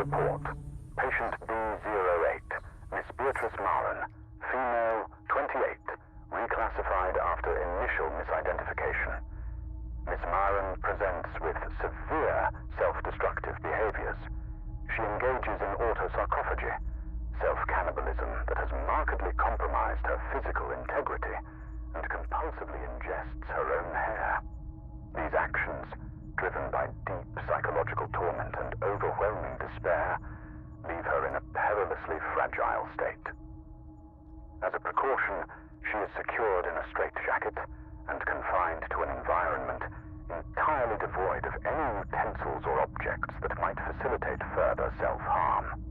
report. Patient B08, Miss Beatrice Marin, female, 28, reclassified after initial misidentification. Miss Marin presents with severe self-destructive behaviors. She engages in autosarcophagy, self-cannibalism that has markedly compromised her physical integrity, and compulsively ingests her own hair. These actions, driven by deep psychological torment and overwhelming despair, leave her in a perilously fragile state. As a precaution, she is secured in a straitjacket and confined to an environment entirely devoid of any utensils or objects that might facilitate further self-harm.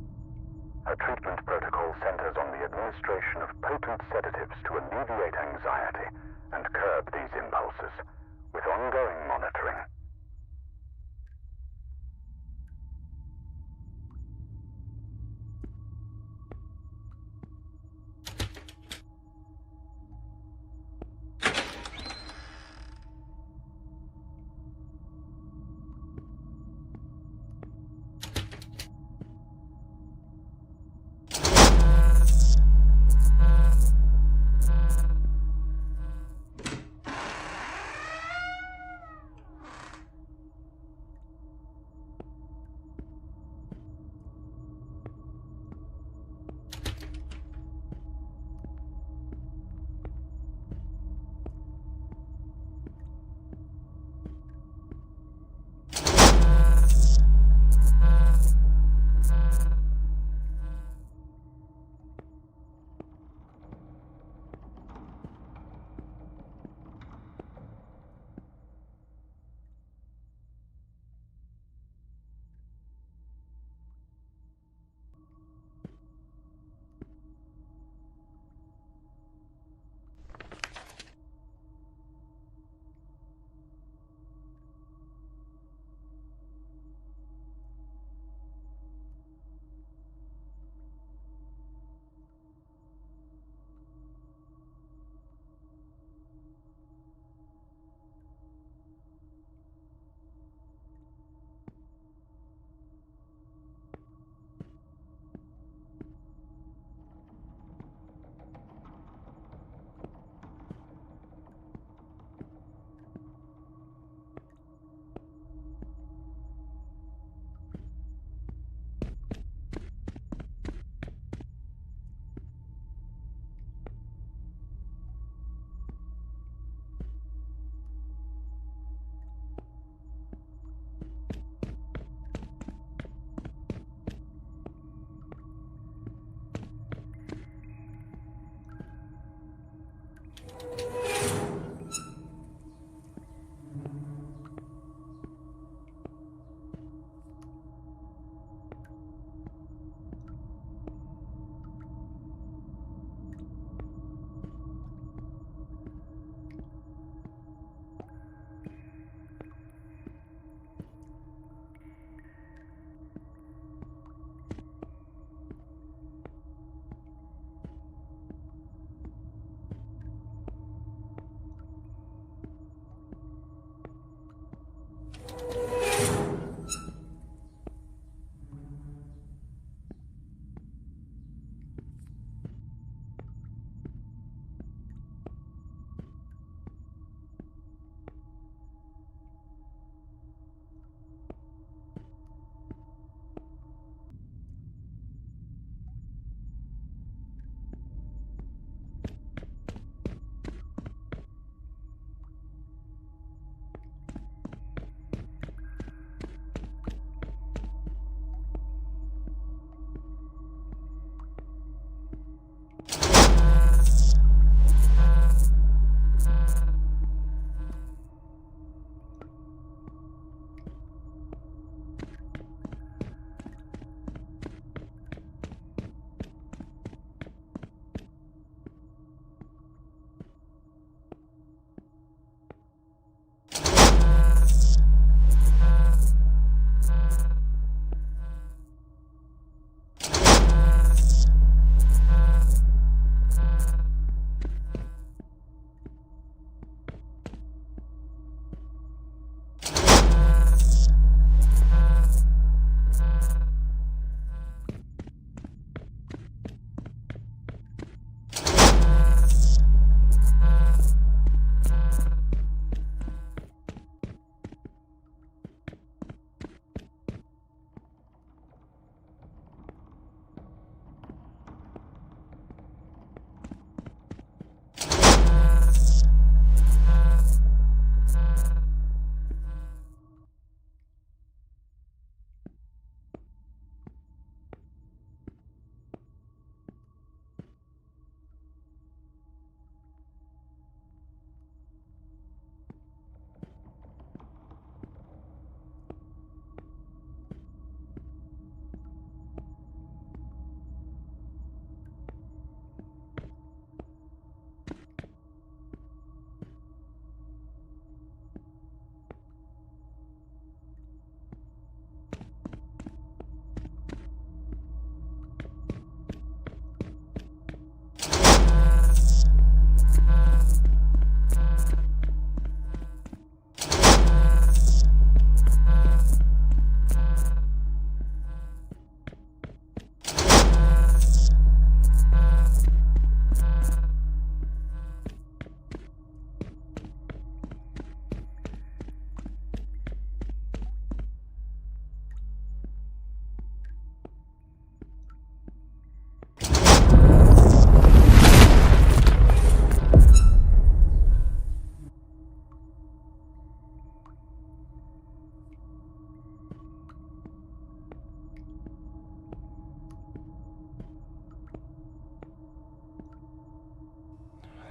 Her treatment protocol centers on the administration of potent sedatives to alleviate anxiety and curb these impulses, with ongoing monitoring.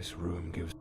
This room gives...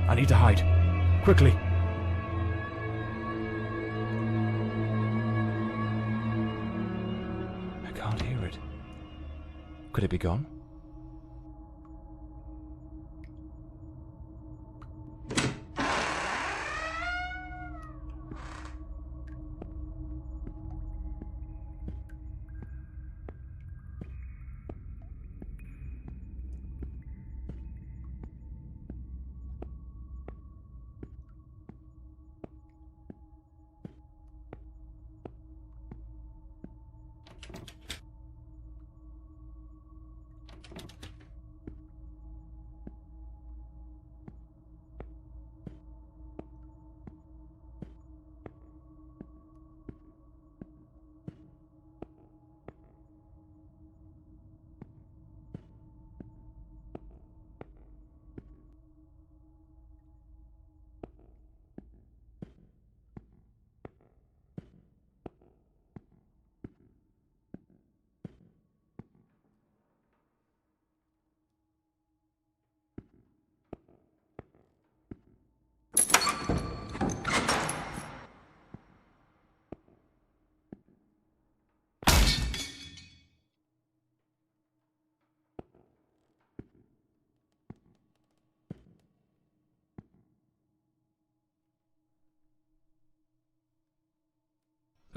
I need to hide. Quickly! I can't hear it. Could it be gone?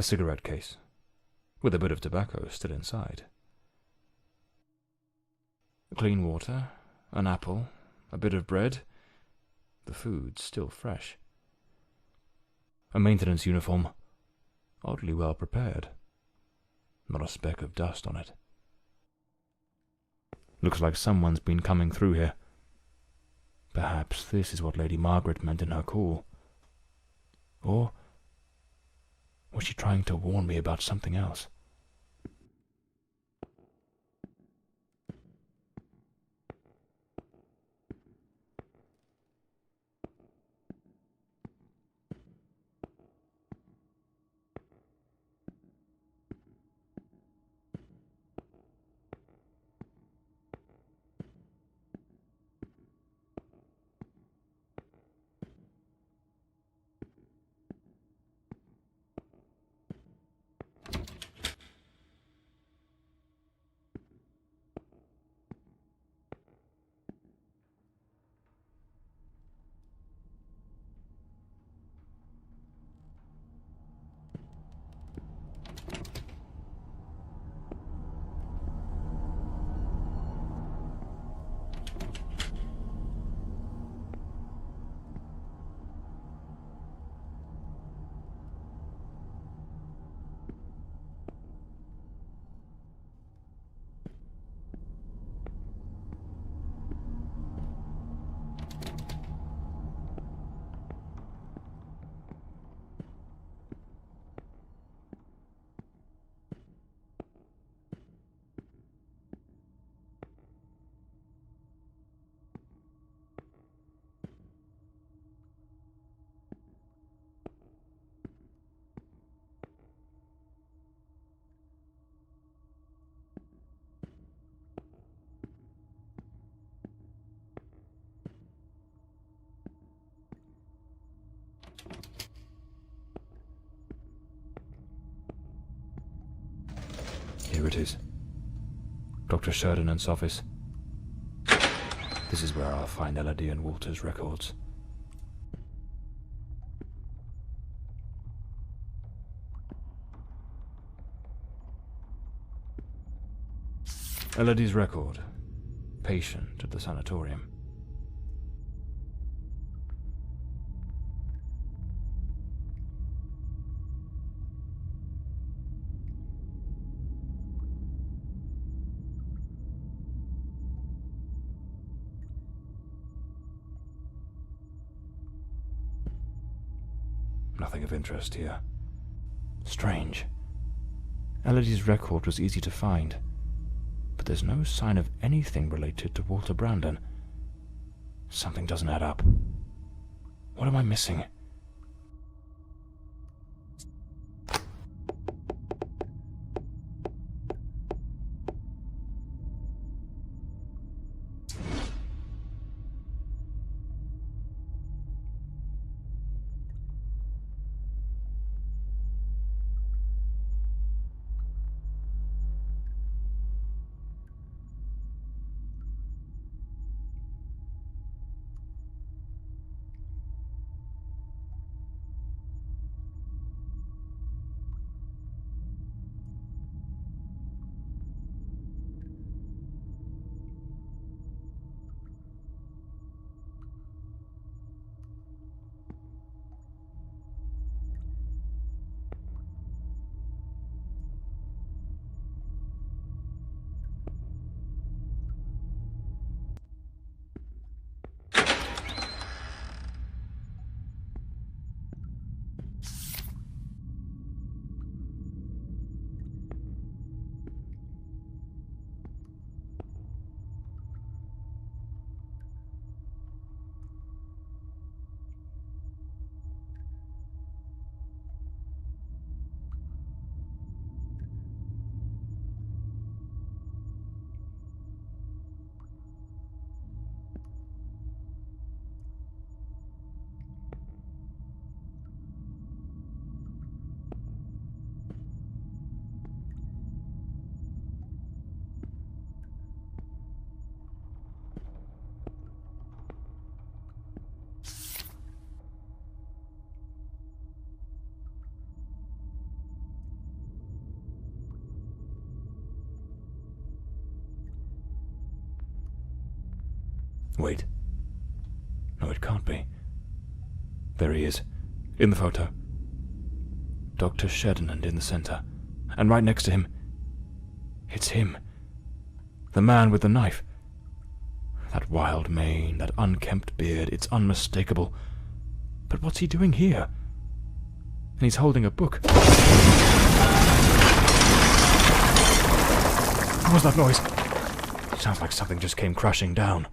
A cigarette case, with a bit of tobacco still inside. Clean water, an apple, a bit of bread, the food still fresh. A maintenance uniform, oddly well prepared. Not a speck of dust on it. Looks like someone's been coming through here. Perhaps this is what Lady Margaret meant in her call. Or was she trying to warn me about something else? it is. Dr. Sheridan's office. This is where I'll find Elodie and Walter's records. Elodie's record. Patient at the sanatorium. Nothing of interest here. Strange. Elodie's record was easy to find, but there's no sign of anything related to Walter Brandon. Something doesn't add up. What am I missing? Wait. No, it can't be. There he is, in the photo. Dr. Sheridan in the center. And right next to him, it's him. The man with the knife. That wild mane, that unkempt beard, it's unmistakable. But what's he doing here? And he's holding a book. What was that noise? Sounds like something just came crashing down.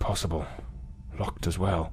impossible. Locked as well.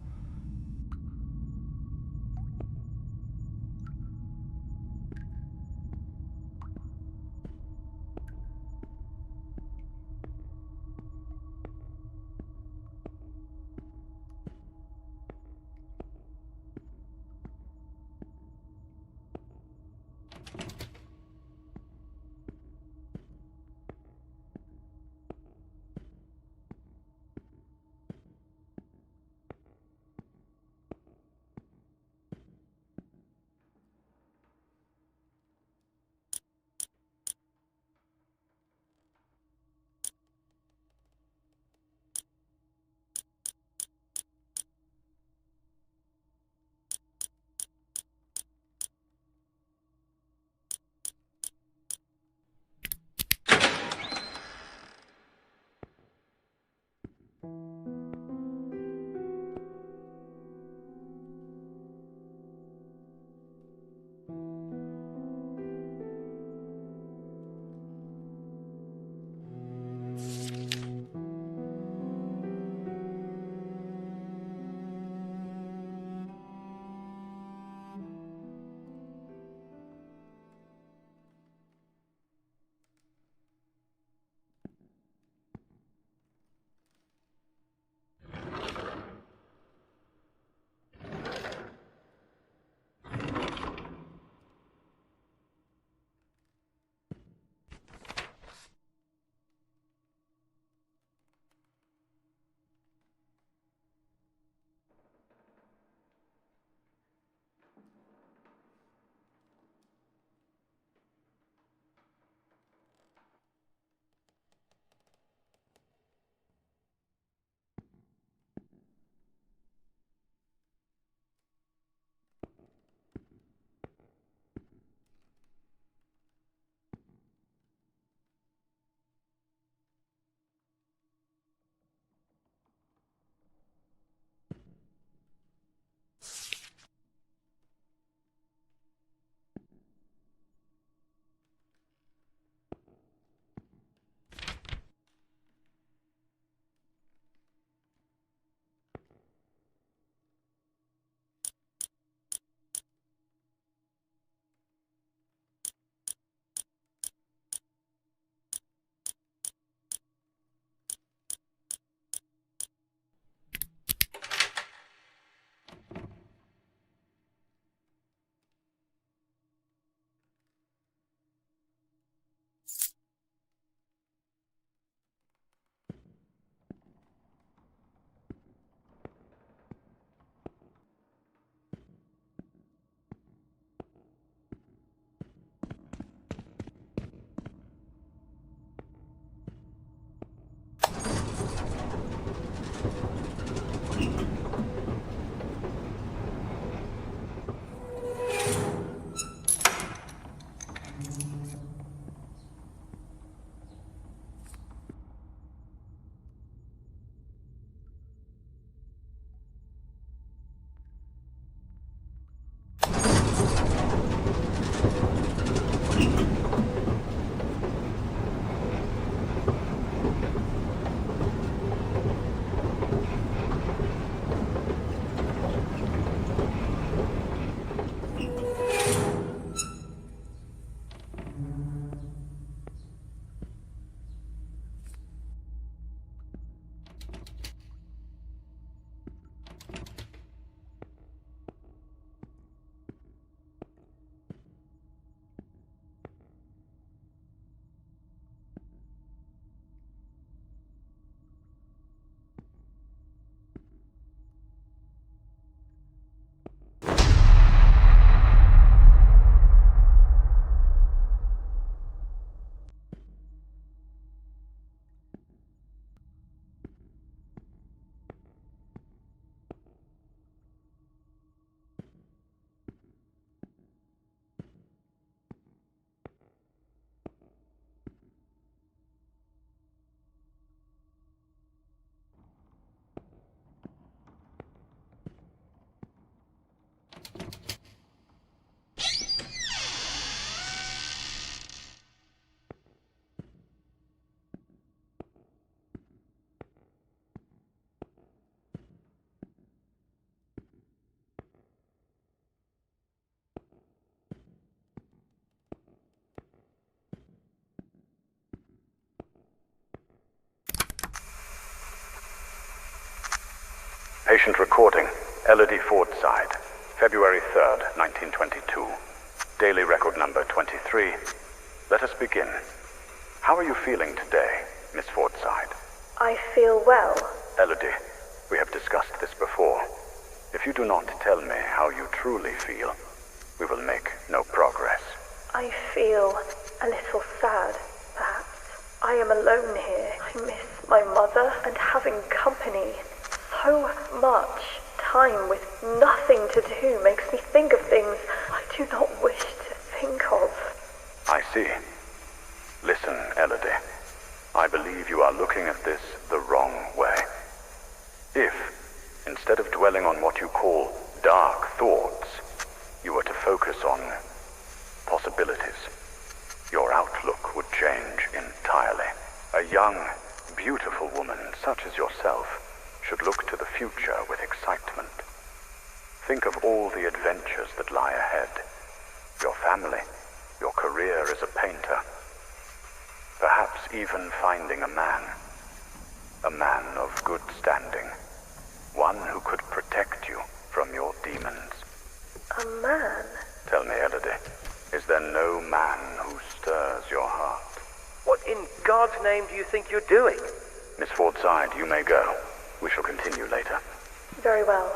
Patient recording, Elodie Fordside, February 3rd, 1922. Daily record number 23. Let us begin. How are you feeling today, Miss Fordside?
I feel well.
Elodie, we have discussed this before. If you do not tell me how you truly feel, we will make no progress.
I feel a little sad, perhaps. I am alone here. I miss my mother and having company. So much time with nothing to do makes me think of things I do not wish to think of.
I see. Listen, Elodie. I believe you are looking at this the wrong way. If, instead of dwelling on what you call dark thoughts, you were to focus on possibilities, your outlook would change entirely. A young, beautiful woman such as yourself should look to the future with excitement. Think of all the adventures that lie ahead. Your family, your career as a painter. Perhaps even finding a man of good standing. One who could protect you from your demons.
A man?
Tell me, Elodie, is there no man who stirs your heart?
What in God's name do you think you're doing?
Miss Fordside, you may go. We shall continue later.
Very well.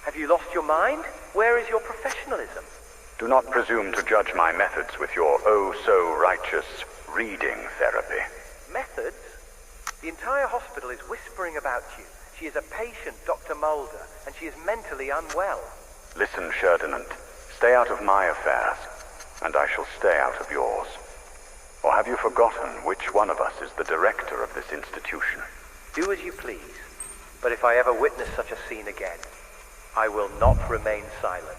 Have you lost your mind? Where is your professionalism?
Do not presume to judge my methods with your oh-so-righteous reading therapy.
Methods? The entire hospital is whispering about you. She is a patient, Dr. Mulder, and she is mentally unwell.
Listen, Ferdinand. Stay out of my affairs, and I shall stay out of yours. Or have you forgotten which one of us is the director of this institution?
Do as you please. But if I ever witness such a scene again, I will not remain silent.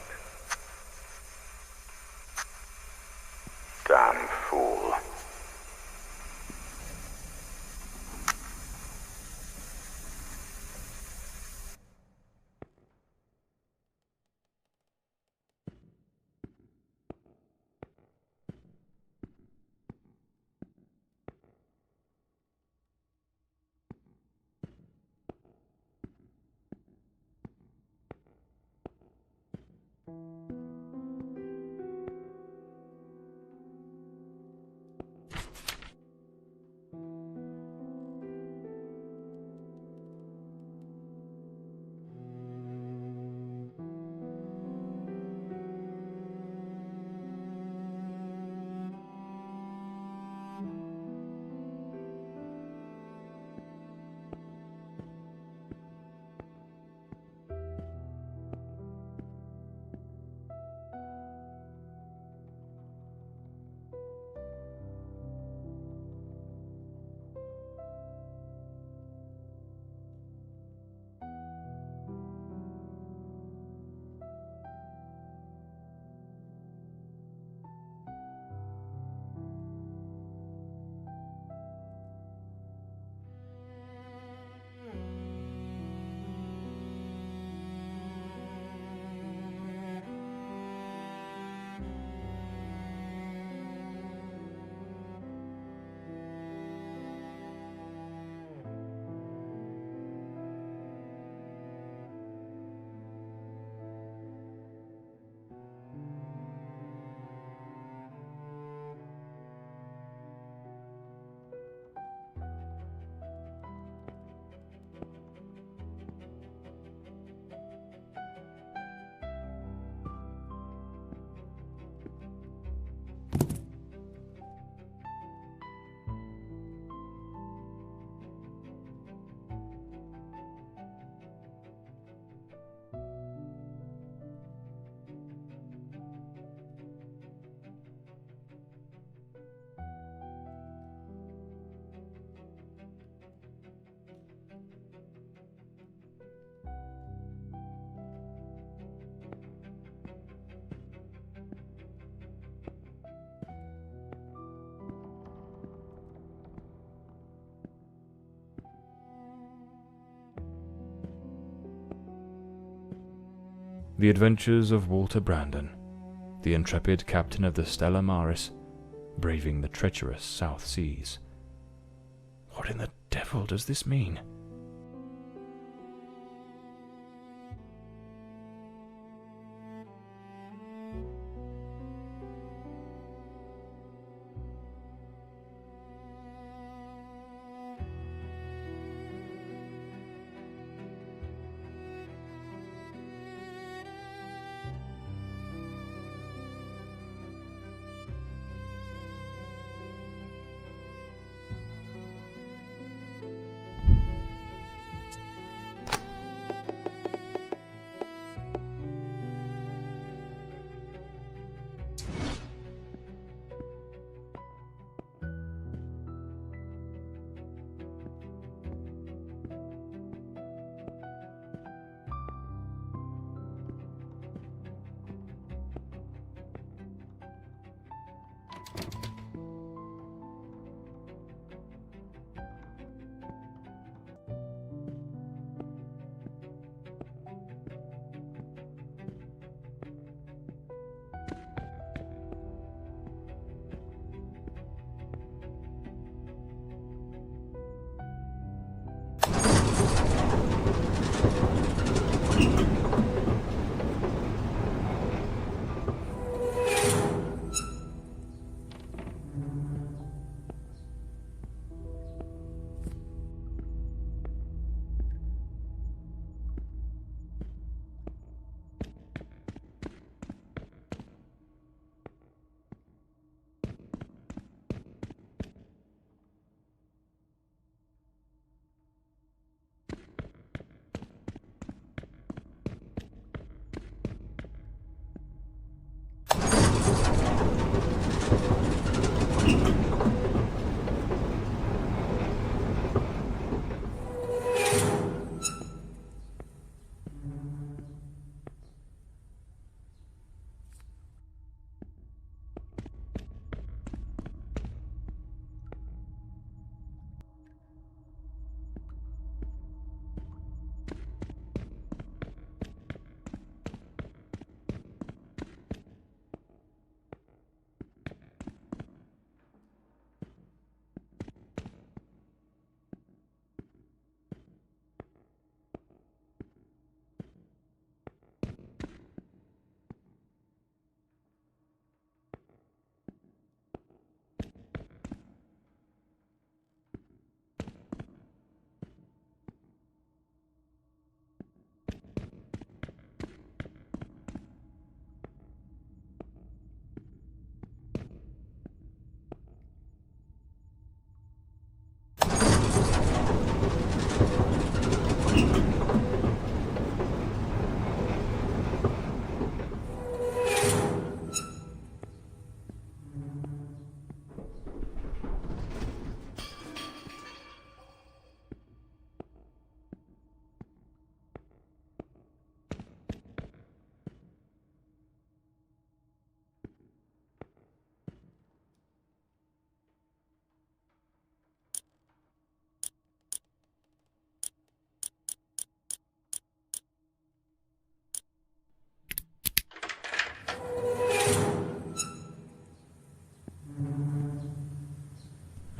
Damn fool.
The Adventures of Walter Brandon, the intrepid captain of the Stella Maris, braving the treacherous South Seas. What in the devil does this mean?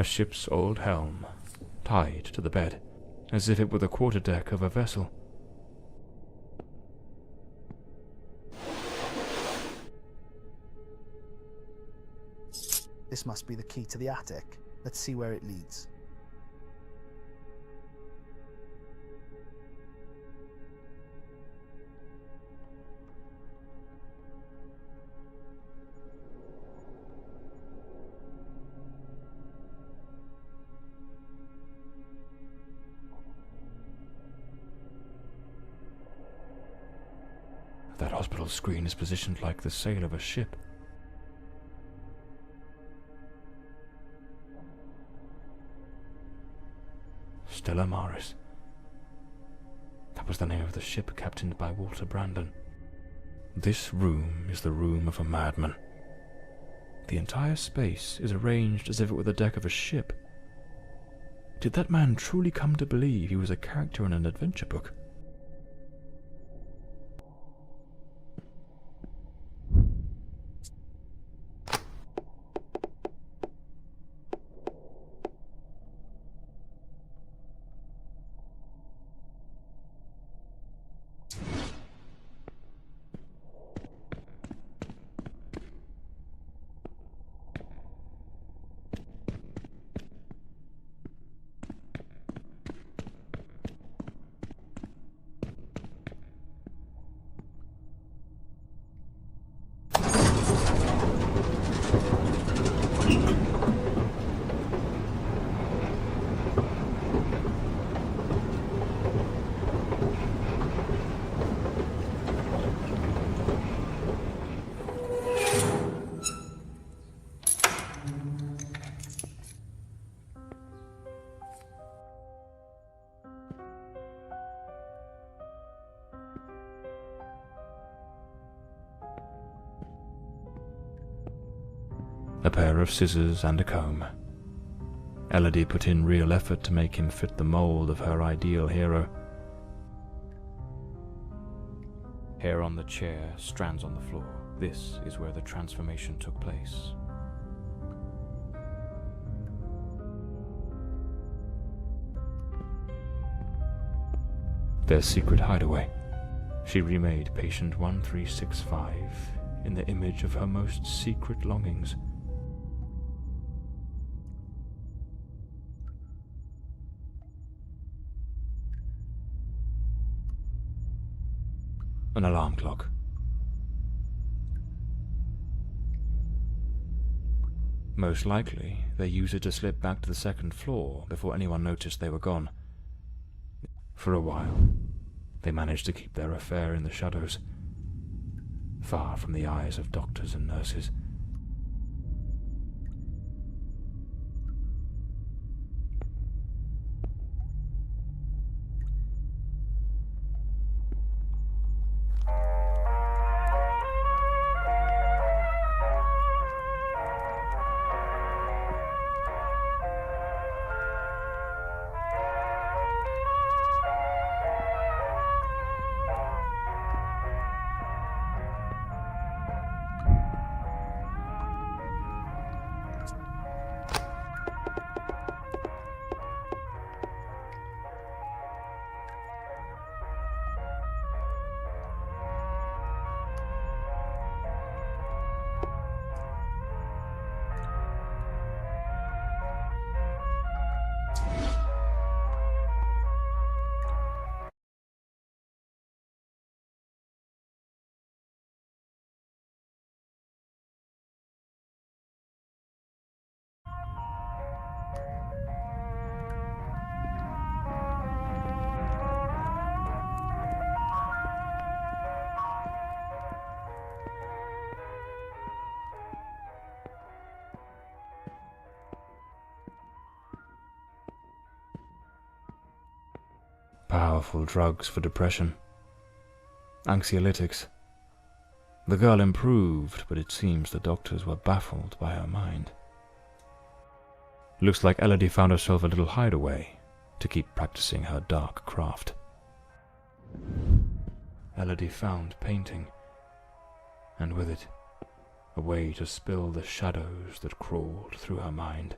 a ship's old helm, tied to the bed, as if it were the quarterdeck of a vessel.
This must be the key to the attic. Let's see where it leads.
That hospital screen is positioned like the sail of a ship. Stella Maris. That was the name of the ship captained by Walter Brandon. This room is the room of a madman. The entire space is arranged as if it were the deck of a ship. Did that man truly come to believe he was a character in an adventure book? A pair of scissors and a comb. Elodie put in real effort to make him fit the mold of her ideal hero. Hair on the chair, strands on the floor. This is where the transformation took place. Their secret hideaway. She remade patient 1365 in the image of her most secret longings. An alarm clock. Most likely, they used it to slip back to the second floor before anyone noticed they were gone. For a while, they managed to keep their affair in the shadows, far from the eyes of doctors and nurses. Powerful drugs for depression. Anxiolytics. The girl improved, but it seems the doctors were baffled by her mind. Looks like Elodie found herself a little hideaway to keep practicing her dark craft. Elodie found painting, and with it, a way to spill the shadows that crawled through her mind.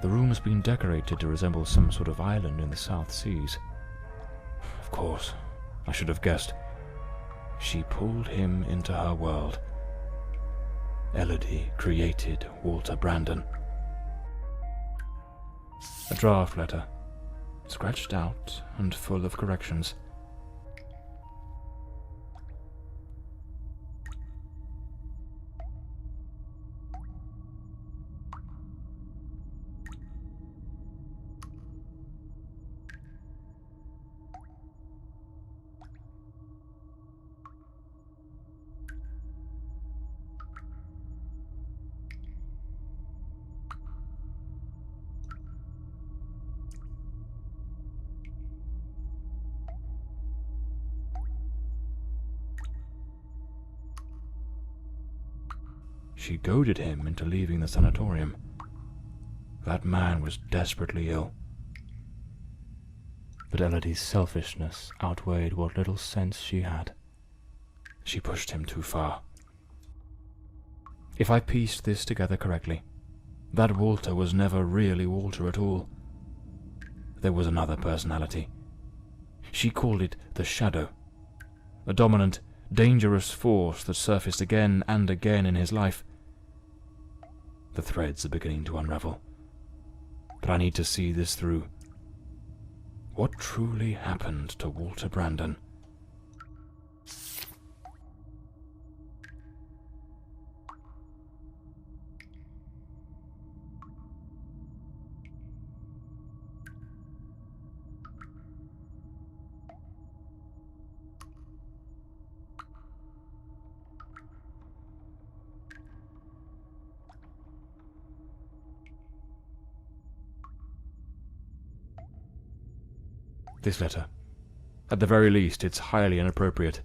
The room has been decorated to resemble some sort of island in the South Seas. Of course, I should have guessed. She pulled him into her world. Elodie created Walter Brandon. A draft letter, scratched out and full of corrections. She goaded him into leaving the sanatorium. That man was desperately ill. But Elodie's selfishness outweighed what little sense she had. She pushed him too far. If I pieced this together correctly, that Walter was never really Walter at all. There was another personality. She called it the Shadow, a dominant, dangerous force that surfaced again and again in his life. The threads are beginning to unravel, but I need to see this through. What truly happened to Walter Brandon? This letter. At the very least, it's highly inappropriate.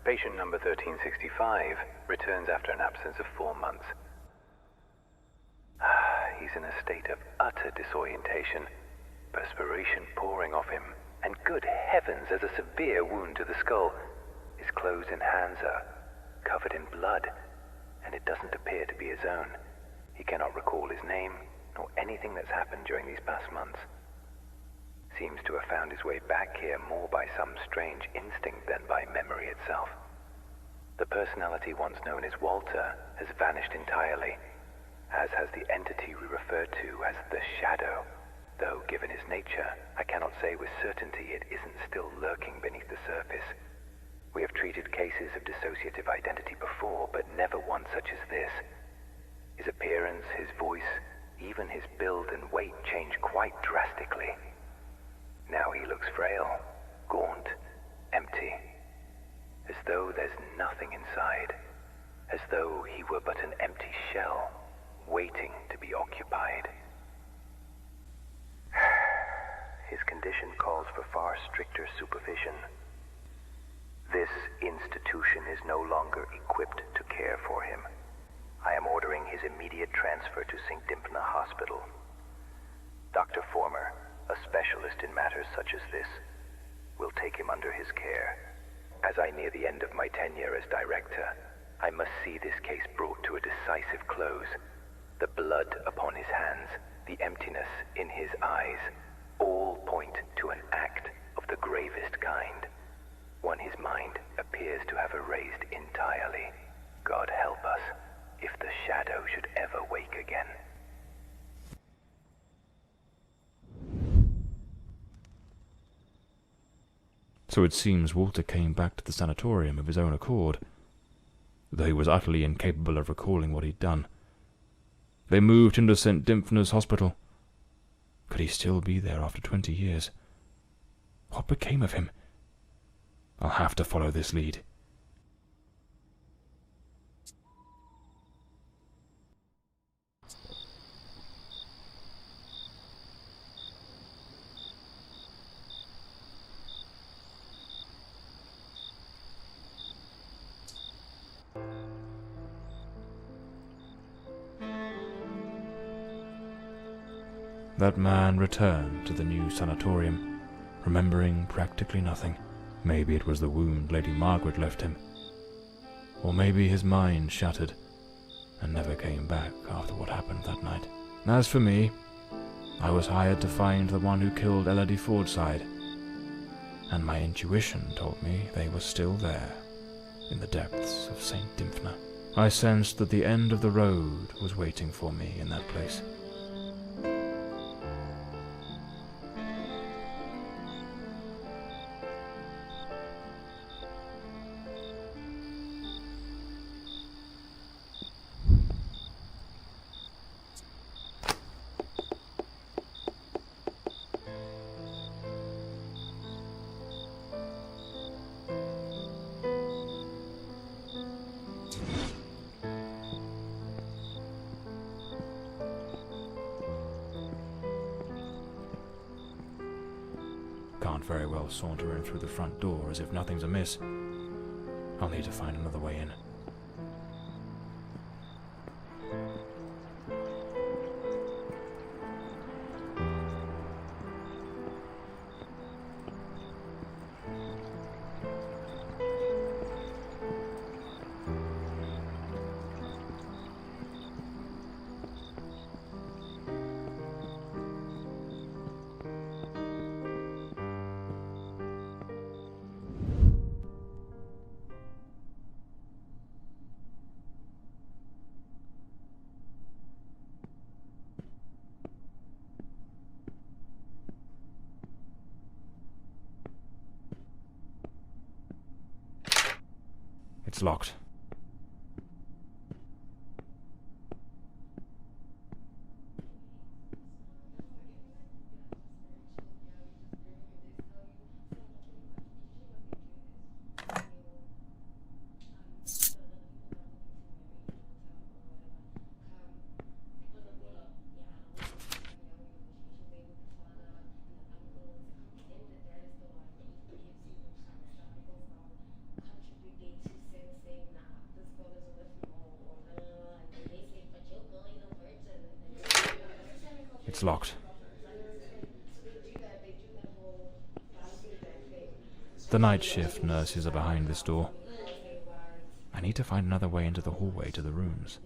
Patient number 1365 returns after an absence of 4 months. He's in a state of utter disorientation, perspiration pouring off him, and good heavens, there's a severe wound to the skull. His clothes and hands are covered in blood, and it doesn't appear to be his own. He cannot recall his name, nor anything that's happened during these past months. Seems to have found his way back here more by some strange instinct than by memory itself. The personality once known as Walter has vanished entirely, as has the entity we refer to as the Shadow. though given his nature, I cannot say with certainty it isn't still lurking beneath the surface. We have treated cases of dissociative identity before, but never one such as this. His appearance, his voice, even his build and weight change quite drastically. Now he looks frail, gaunt, empty, as though there's nothing inside, as though he were but an empty shell, waiting to be occupied. His condition calls for far stricter supervision. This institution is no longer equipped to care for him. I am ordering his immediate transfer to St. Dymphna Hospital. Dr. Former, a specialist in matters such as this, will take him under his care. As I near the end of my tenure as director, I must see this case brought to a decisive close. The blood upon his hands, the emptiness in his eyes, all point to an act of the gravest kind. One his mind appears to have erased entirely. God help us, if the shadow should ever wake again.
So it seems Walter came back to the sanatorium of his own accord, though he was utterly incapable of recalling what he'd done. They moved him to St. Dymphna's Hospital. Could he still be there after 20 years? What became of him? I'll have to follow this lead. That man returned to the new sanatorium, remembering practically nothing. Maybe it was the wound Lady Margaret left him. Or maybe his mind shattered and never came back after what happened that night. As for me, I was hired to find the one who killed Elodie Fordside, and my intuition told me they were still there, in the depths of St. Dymphna. I sensed that the end of the road was waiting for me in that place. Can't very well saunter in through the front door as if nothing's amiss. I'll need to find another way in. It's locked. It's locked. The night shift nurses are behind this door. I need to find another way into the hallway to the rooms.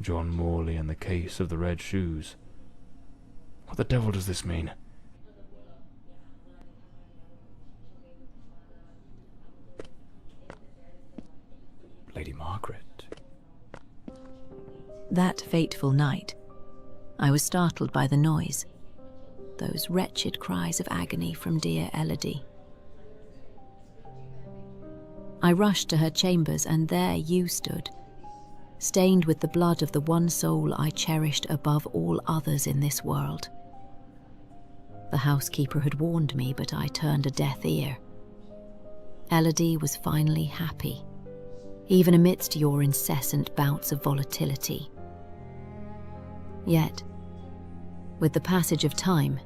John Morley and the case of the red shoes. What the devil does this mean? Lady Margaret.
That fateful night, I was startled by the noise, those wretched cries of agony from dear Elodie. I rushed to her chambers, and there you stood, stained with the blood of the one soul I cherished above all others in this world. The housekeeper had warned me, but I turned a deaf ear. Elodie was finally happy, even amidst your incessant bouts of volatility. Yet, with the passage of time,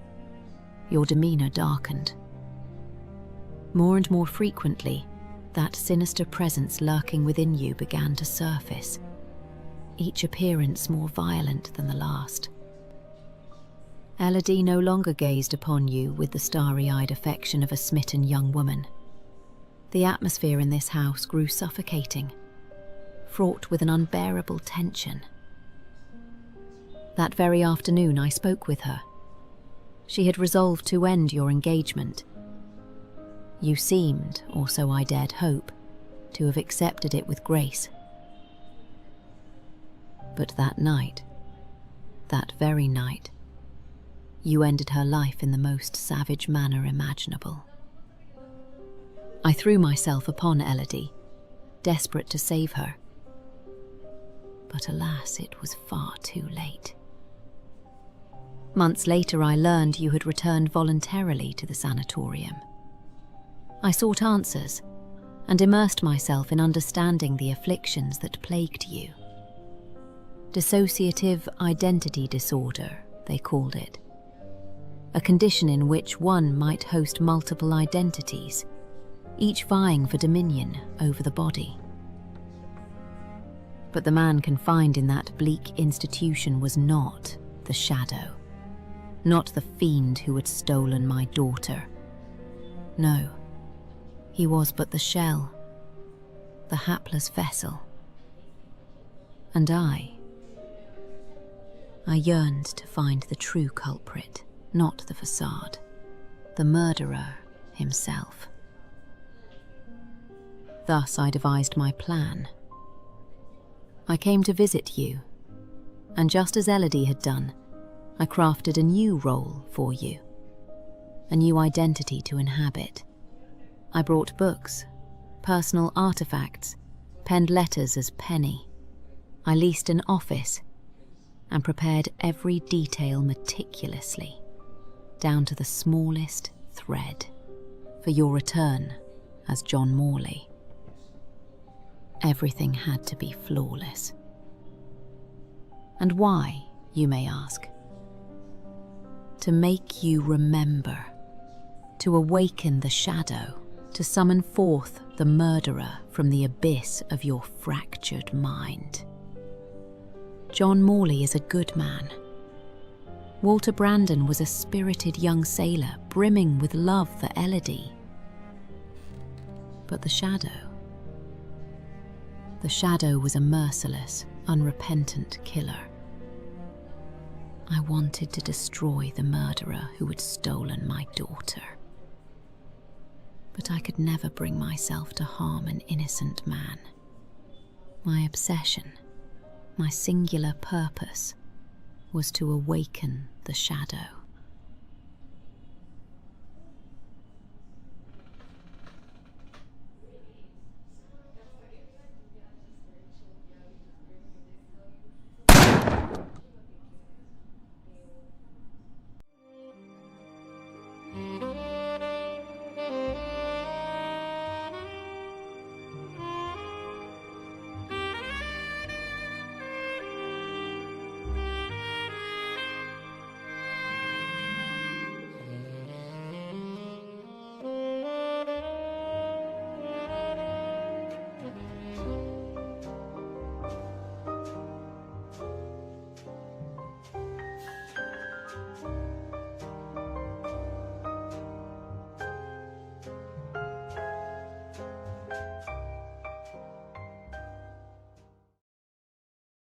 your demeanour darkened. More and more frequently, that sinister presence lurking within you began to surface, each appearance more violent than the last. Elodie no longer gazed upon you with the starry-eyed affection of a smitten young woman. The atmosphere in this house grew suffocating, fraught with an unbearable tension. That very afternoon I spoke with her. She had resolved to end your engagement. You seemed, or so I dared hope, to have accepted it with grace. But that night, that very night, you ended her life in the most savage manner imaginable. I threw myself upon Elodie, desperate to save her. But alas, it was far too late. Months later, I learned you had returned voluntarily to the sanatorium. I sought answers and immersed myself in understanding the afflictions that plagued you. Dissociative identity disorder, they called it. A condition in which one might host multiple identities, each vying for dominion over the body. But the man confined in that bleak institution was not the shadow, not the fiend who had stolen my daughter. No, he was but the shell, the hapless vessel. And I yearned to find the true culprit, not the facade, the murderer himself. Thus I devised my plan. I came to visit you, and just as Elodie had done, I crafted a new role for you, a new identity to inhabit. I brought books, personal artifacts, penned letters as Penny. I leased an office and prepared every detail meticulously, down to the smallest thread, for your return as John Morley. Everything had to be flawless. And why, you may ask? To make you remember, to awaken the shadow, to summon forth the murderer from the abyss of your fractured mind. John Morley is a good man. Walter Brandon was a spirited young sailor, brimming with love for Elodie. But the shadow was a merciless, unrepentant killer. I wanted to destroy the murderer who had stolen my daughter. But I could never bring myself to harm an innocent man. My obsession, my singular purpose, was to awaken the shadow.